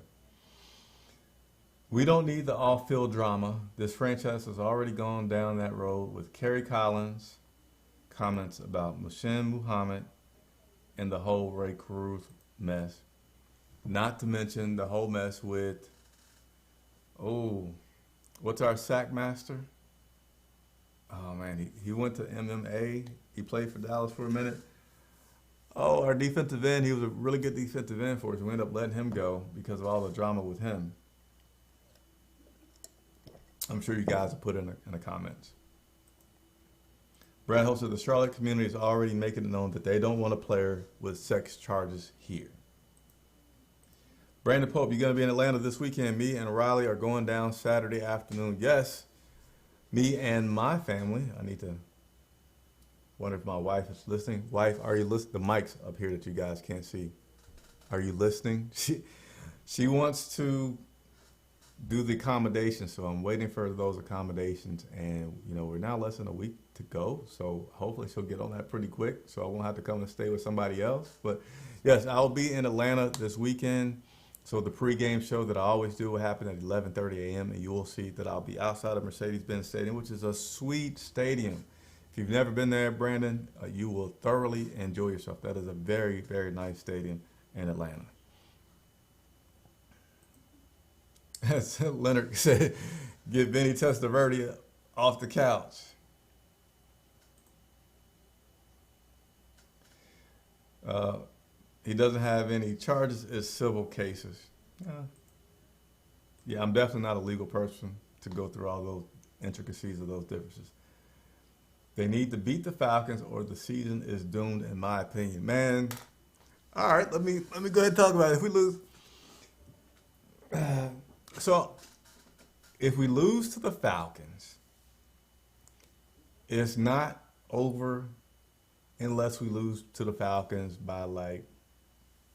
We don't need the off-field drama. This franchise has already gone down that road with Kerry Collins' comments about Mushin Muhammad and the whole Ray Cruz mess. Not to mention the whole mess with, what's our sack master? Oh, man, he went to MMA. He played for Dallas for a minute. Oh, our defensive end, he was a really good defensive end for us. We ended up letting him go because of all the drama with him. I'm sure you guys will put it in the comments. Brad Hope said the Charlotte community is already making it known that they don't want a player with sex charges here. Brandon Pope, you're going to be in Atlanta this weekend. Me and Riley are going down Saturday afternoon. Yes, me and my family. I need to wonder if my wife is listening. Wife, are you listening? The mic's up here that you guys can't see. Are you listening? She wants to do the accommodations, so I'm waiting for those accommodations, and you know, we're now less than a week to go, so hopefully she'll get on that pretty quick so I won't have to come and stay with somebody else. But yes, I'll be in Atlanta this weekend, so the pregame show that I always do will happen at 11:30 a.m. and you will see that I'll be outside of Mercedes-Benz Stadium, which is a sweet stadium. If you've never been there, Brandon, you will thoroughly enjoy yourself. That is a very, very nice stadium in Atlanta. As Leonard said, get Vinny Testaverde off the couch. Uh, he doesn't have any charges. It's civil cases. Yeah, I'm definitely not a legal person to go through all those intricacies of those differences. They need to beat the Falcons, or the season is doomed, in my opinion. Man, all right, let me go ahead and talk about it. If we lose, so if we lose to the Falcons, it's not over unless we lose to the Falcons by like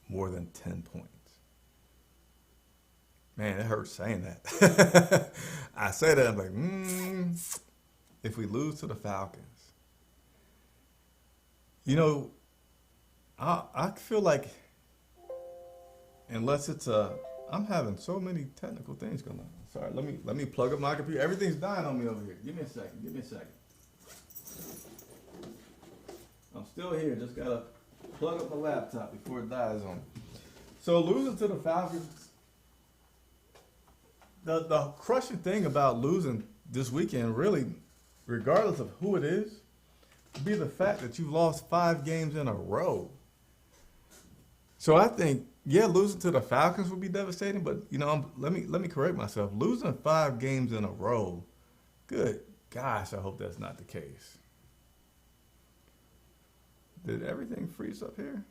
more than 10 points. Man, it hurts saying that. I say that, I'm like, if we lose to the Falcons, you know, I feel like unless it's a, I'm having so many technical things going on. Sorry, let me plug up my computer. Everything's dying on me over here. Give me a second. Give me a second. I'm still here. Just gotta plug up my laptop before it dies on me. So losing to the Falcons, the crushing thing about losing this weekend, really, regardless of who it is, would be the fact that you've lost 5 games in a row. So I think, yeah, losing to the Falcons would be devastating, but you know, let me correct myself. Losing 5 games in a row, good gosh, I hope that's not the case. Did everything freeze up here?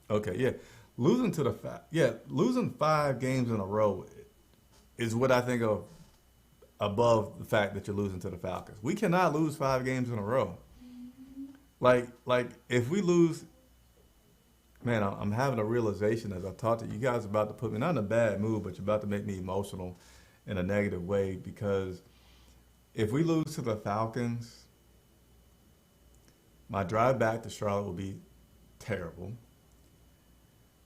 Okay, yeah. Losing 5 games in a row is what I think of above the fact that you're losing to the Falcons. We cannot lose 5 games in a row. Like if we lose, man, I'm having a realization as I talk to you guys about to put me not in a bad mood, but you're about to make me emotional in a negative way, because if we lose to the Falcons, my drive back to Charlotte will be terrible.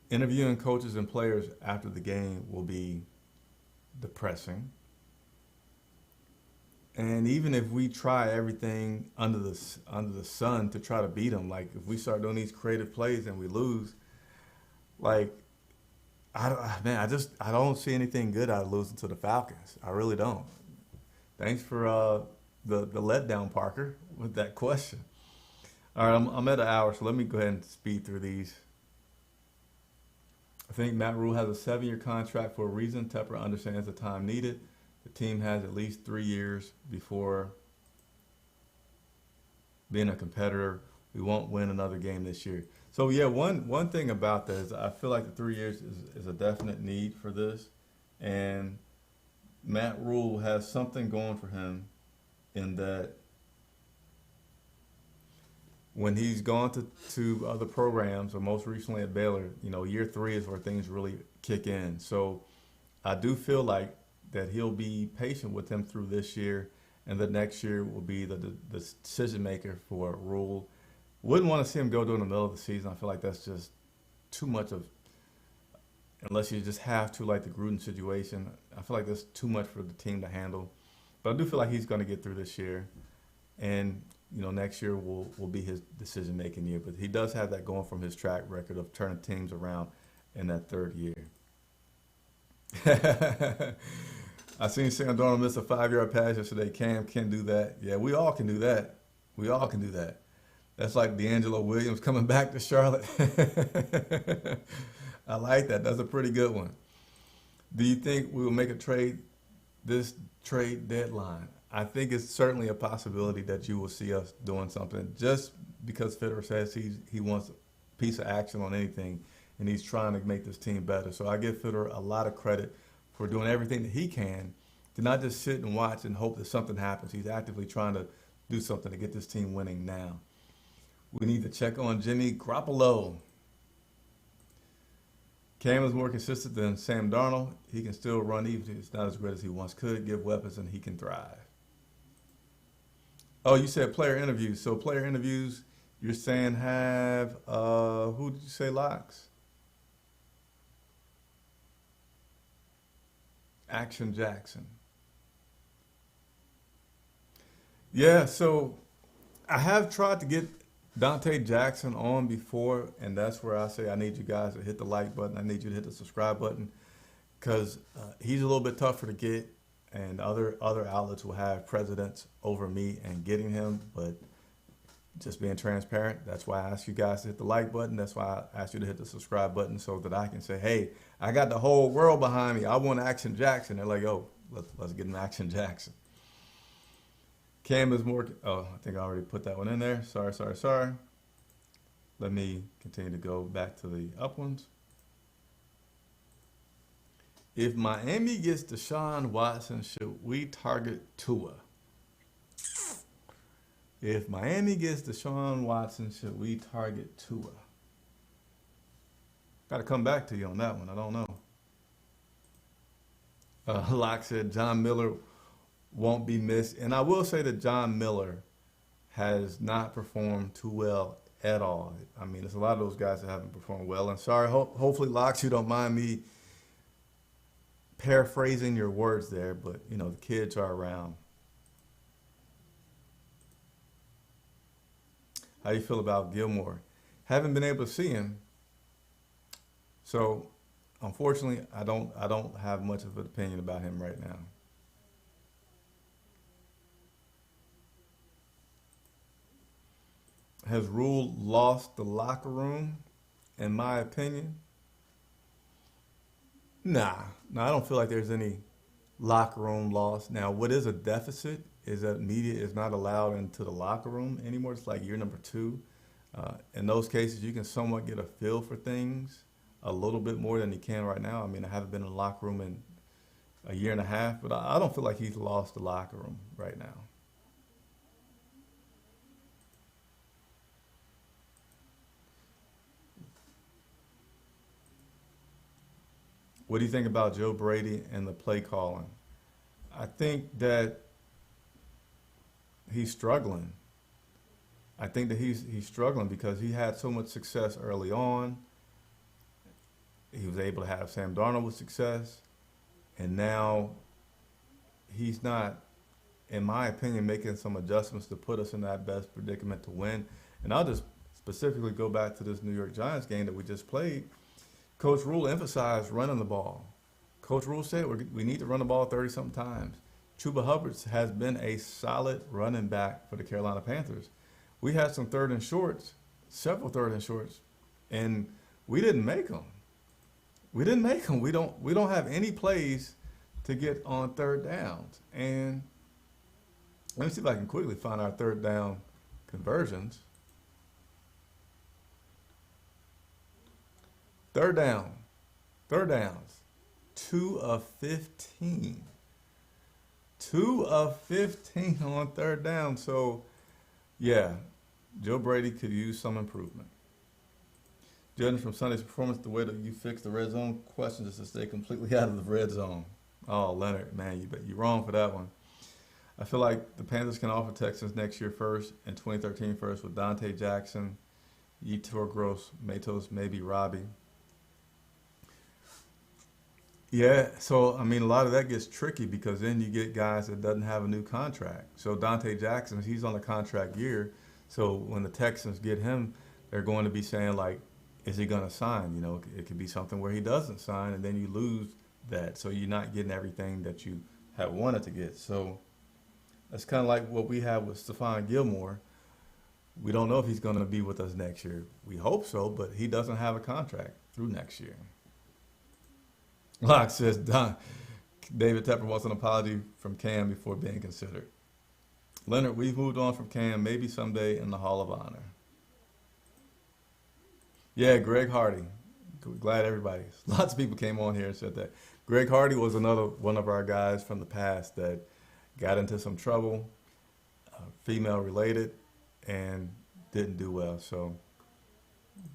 Interviewing coaches and players after the game will be depressing. And even if we try everything under the sun to try to beat them, like if we start doing these creative plays and we lose, like I don't see anything good out of losing to the Falcons. I really don't. Thanks for the letdown, Parker, with that question. All right, I'm at an hour, so let me go ahead and speed through these. I think Matt Rule has a 7-year contract for a reason. Tepper understands the time needed. The team has at least 3 years before being a competitor. We won't win another game this year. So yeah, one thing about that is I feel like the 3 years is a definite need for this. And Matt Rule has something going for him in that when he's gone to other programs, or most recently at Baylor, you know, year 3 is where things really kick in. So I do feel like that he'll be patient with him through this year, and the next year will be the decision maker for Rule. Wouldn't want to see him go during the middle of the season. I feel like that's just too much of, unless you just have to, like the Gruden situation. I feel like that's too much for the team to handle. But I do feel like he's going to get through this year, and you know, next year will be his decision-making year. But he does have that going from his track record of turning teams around in that 3rd year. I seen Sam Darnold miss a 5-yard pass yesterday. Cam can do that. Yeah, we all can do that. We all can do that. That's like D'Angelo Williams coming back to Charlotte. I like that. That's a pretty good one. Do you think we will make a trade this trade deadline? I think it's certainly a possibility that you will see us doing something, just because Fitterer says he wants a piece of action on anything, and he's trying to make this team better. So I give Fitterer a lot of credit for doing everything that he can to not just sit and watch and hope that something happens. He's actively trying to do something to get this team winning now. We need to check on Jimmy Garoppolo. Cam is more consistent than Sam Darnold. He can still run even if it's not as great as he once could, give weapons, and he can thrive. Oh, you said player interviews. So player interviews, you're saying have, who did you say locks? Action Jackson. Yeah, so I have tried to get Dante Jackson on before, and that's where I say I need you guys to hit the like button. I need you to hit the subscribe button, because he's a little bit tougher to get, and other outlets will have precedence over me and getting him. But Just being transparent. That's why I asked you guys to hit the like button. That's why I asked you to hit the subscribe button so that I can say, hey, I got the whole world behind me. I want Action Jackson. They're like, oh, let's get an Action Jackson. Cam is more, oh, I think I already put that one in there. Sorry. Let me continue to go back to the up ones. If Miami gets Deshaun Watson, should we target Tua? If Miami gets Deshaun Watson, should we target Tua? Got to come back to you on that one. I don't know. Locke said John Miller won't be missed. And I will say that John Miller has not performed too well at all. I mean, there's a lot of those guys that haven't performed well. And sorry, hopefully, Locke, you don't mind me paraphrasing your words there, but, you know, the kids are around. How you feel about Gilmore? Haven't been able to see him, so unfortunately, I don't have much of an opinion about him right now. Has Rule lost the locker room? In my opinion, nah. I don't feel like there's any locker room loss. Now, what is a deficit is that media is not allowed into the locker room anymore. It's like year number 2. In those cases, you can somewhat get a feel for things a little bit more than you can right now. I mean, I haven't been in the locker room in a year and a half, but I don't feel like he's lost the locker room right now. What do you think about Joe Brady and the play calling? I think that he's struggling. I think that he's struggling because he had so much success early on. He was able to have Sam Darnold with success, and now he's not, in my opinion, making some adjustments to put us in that best predicament to win. And I'll just specifically go back to this New York Giants game that we just played. Coach Rule emphasized running the ball. Coach Rule said we need to run the ball 30-something times. Chuba Hubbard has been a solid running back for the Carolina Panthers. We had some third and shorts, several third and shorts, and we didn't make them. We don't have any plays to get on third downs. And let me see if I can quickly find our third down conversions. Third downs, 2 of 15. 2 of 15 on third down. So, yeah, Joe Brady could use some improvement. Judging from Sunday's performance, the way that you fixed the red zone question is to stay completely out of the red zone. Oh, Leonard, man, you're wrong for that one. I feel like the Panthers can offer Texans next year first and 2013 first with Dante Jackson, Yetur Gross, Matos, maybe Robbie. Yeah, so, I mean, a lot of that gets tricky because then you get guys that doesn't have a new contract. So Dante Jackson, he's on a contract year. So when the Texans get him, they're going to be saying, like, is he going to sign? You know, it could be something where he doesn't sign and then you lose that. So you're not getting everything that you had wanted to get. So that's kind of like what we have with Stefan Gilmore. We don't know if he's going to be with us next year. We hope so, but he doesn't have a contract through next year. Locke says, David Tepper wants an apology from Cam before being considered. Leonard, we've moved on from Cam, maybe someday in the Hall of Honor. Yeah, Greg Hardy. Glad everybody, lots of people came on here and said that. Greg Hardy was another one of our guys from the past that got into some trouble, female related, and didn't do well. So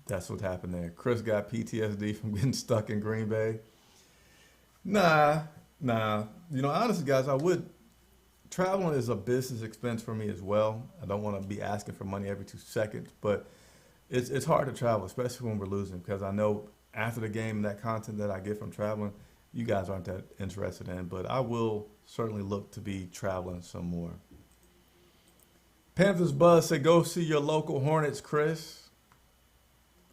that's what happened there. Chris got PTSD from getting stuck in Green Bay. Nah. You know, honestly, guys, traveling is a business expense for me as well. I don't want to be asking for money every 2 seconds, but it's hard to travel, especially when we're losing, because I know after the game, that content that I get from traveling, you guys aren't that interested in, but I will certainly look to be traveling some more. Panthers Buzz said, go see your local Hornets, Chris.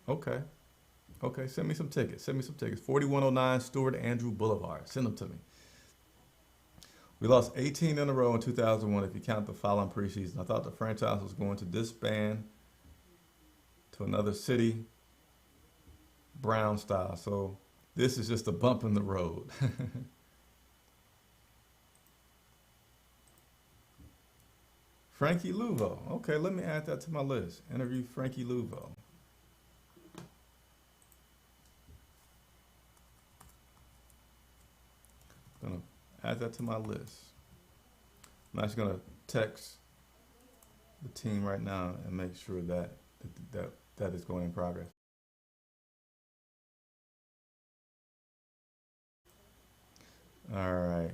Okay, send me some tickets. 4109 Stewart Andrew Boulevard. Send them to me. We lost 18 in a row in 2001 if you count the following preseason. I thought the franchise was going to disband to another city, Brown style. So this is just a bump in the road. Frankie Luvo. Okay, let me add that to my list. Interview Frankie Luvo. Gonna add that to my list. I'm actually gonna text the team right now and make sure that is going in progress. All right.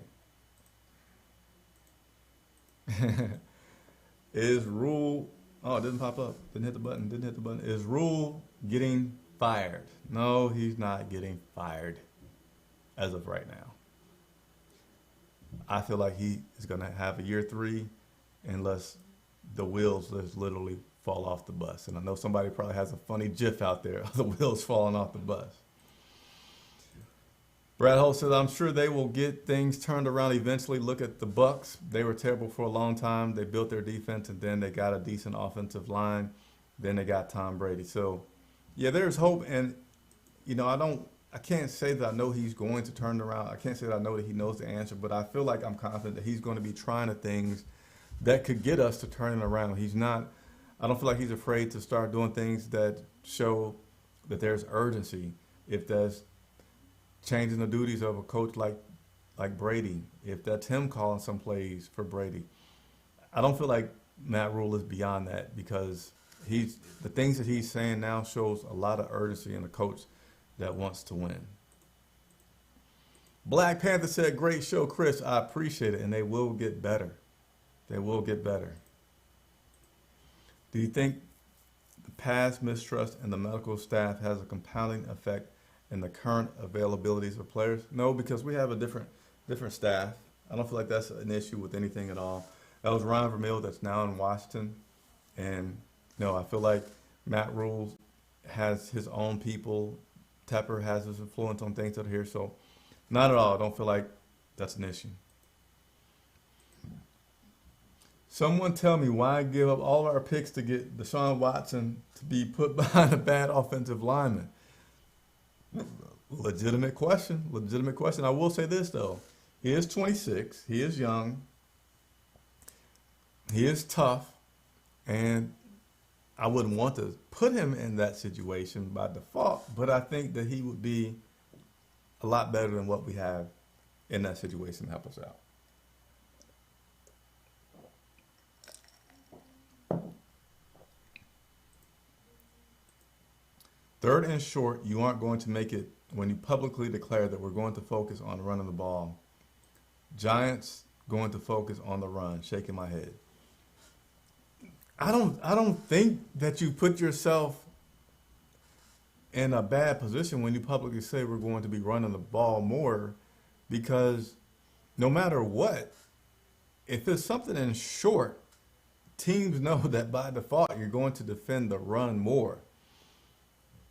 Is Rule? Oh, it didn't pop up. Didn't hit the button. Didn't hit the button. Is Rule getting fired? No, he's not getting fired as of right now. I feel like he is going to have a year three unless the wheels just literally fall off the bus. And I know somebody probably has a funny gif out there of the wheels falling off the bus. Brad Holt says, I'm sure they will get things turned around eventually. Look at the Bucks. They were terrible for a long time. They built their defense, and then they got a decent offensive line. Then they got Tom Brady. So, yeah, there's hope. And, I can't say that I know he's going to turn it around. I can't say that I know that he knows the answer, but I feel like I'm confident that he's going to be trying the things that could get us to turn it around. I don't feel like he's afraid to start doing things that show that there's urgency. If that's changing the duties of a coach like Brady, if that's him calling some plays for Brady. I don't feel like Matt Rule is beyond that because the things that he's saying now shows a lot of urgency in a coach that wants to win. Black Panther said, great show, Chris. I appreciate it, and they will get better. They will get better. Do you think the past mistrust in the medical staff has a compounding effect in the current availabilities of players? No, because we have a different staff. I don't feel like that's an issue with anything at all. That was Ron Vermeil that's now in Washington. And no, I feel like Matt Rule has his own people. Tepper has his influence on things that are here. So not at all. I don't feel like that's an issue. Someone tell me why give up all our picks to get Deshaun Watson to be put behind a bad offensive lineman. Legitimate question. Legitimate question. I will say this, though. He is 26. He is young. He is tough. And I wouldn't want to put him in that situation by default, but I think that he would be a lot better than what we have in that situation to help us out. Third and short, you aren't going to make it when you publicly declare that we're going to focus on running the ball. Giants going to focus on the run. Shaking my head. I don't think that you put yourself in a bad position when you publicly say we're going to be running the ball more, because no matter what, if it's something in short, teams know that by default you're going to defend the run more.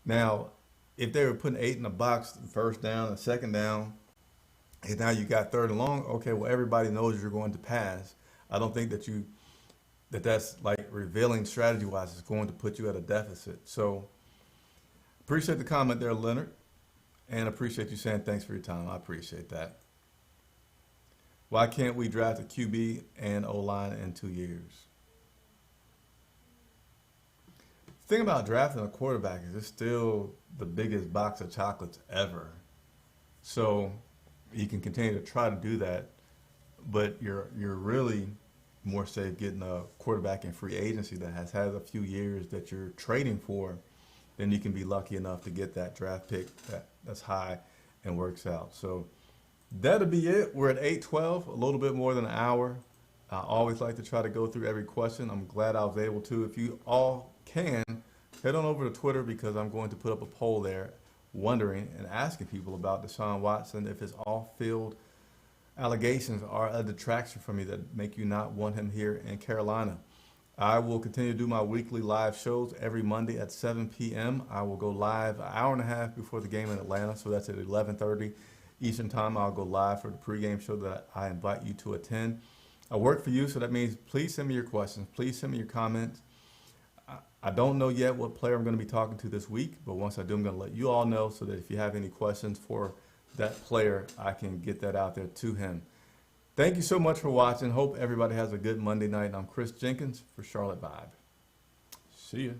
Now, if they were putting 8 in the box, first down and second down, and now you got third and long, okay, well, everybody knows you're going to pass. I don't think that's like revealing strategy-wise is going to put you at a deficit. So appreciate the comment there, Leonard, and appreciate you saying thanks for your time. I appreciate that. Why can't we draft a QB and O-line in 2 years? The thing about drafting a quarterback is it's still the biggest box of chocolates ever. So you can continue to try to do that, but you're really more safe getting a quarterback in free agency that has had a few years that you're trading for, then you can be lucky enough to get that draft pick that's high and works out. So that'll be it. We're at 8:12, a little bit more than an hour. I always like to try to go through every question. I'm glad I was able to. If you all can, head on over to Twitter because I'm going to put up a poll there wondering and asking people about Deshaun Watson, if his off-field allegations are a detraction from me that make you not want him here in Carolina. I will continue to do my weekly live shows every Monday at 7 p.m. I will go live an hour and a half before the game in Atlanta, so that's at 11:30 Eastern Time, I'll go live for the pregame show that I invite you to attend. I work for you, so that means please send me your questions. Please send me your comments. I don't know yet what player I'm going to be talking to this week, but once I do, I'm going to let you all know so that if you have any questions for that player, I can get that out there to him. Thank you so much for watching. Hope everybody has a good Monday night. I'm Chris Jenkins for Charlotte Vibe. See ya.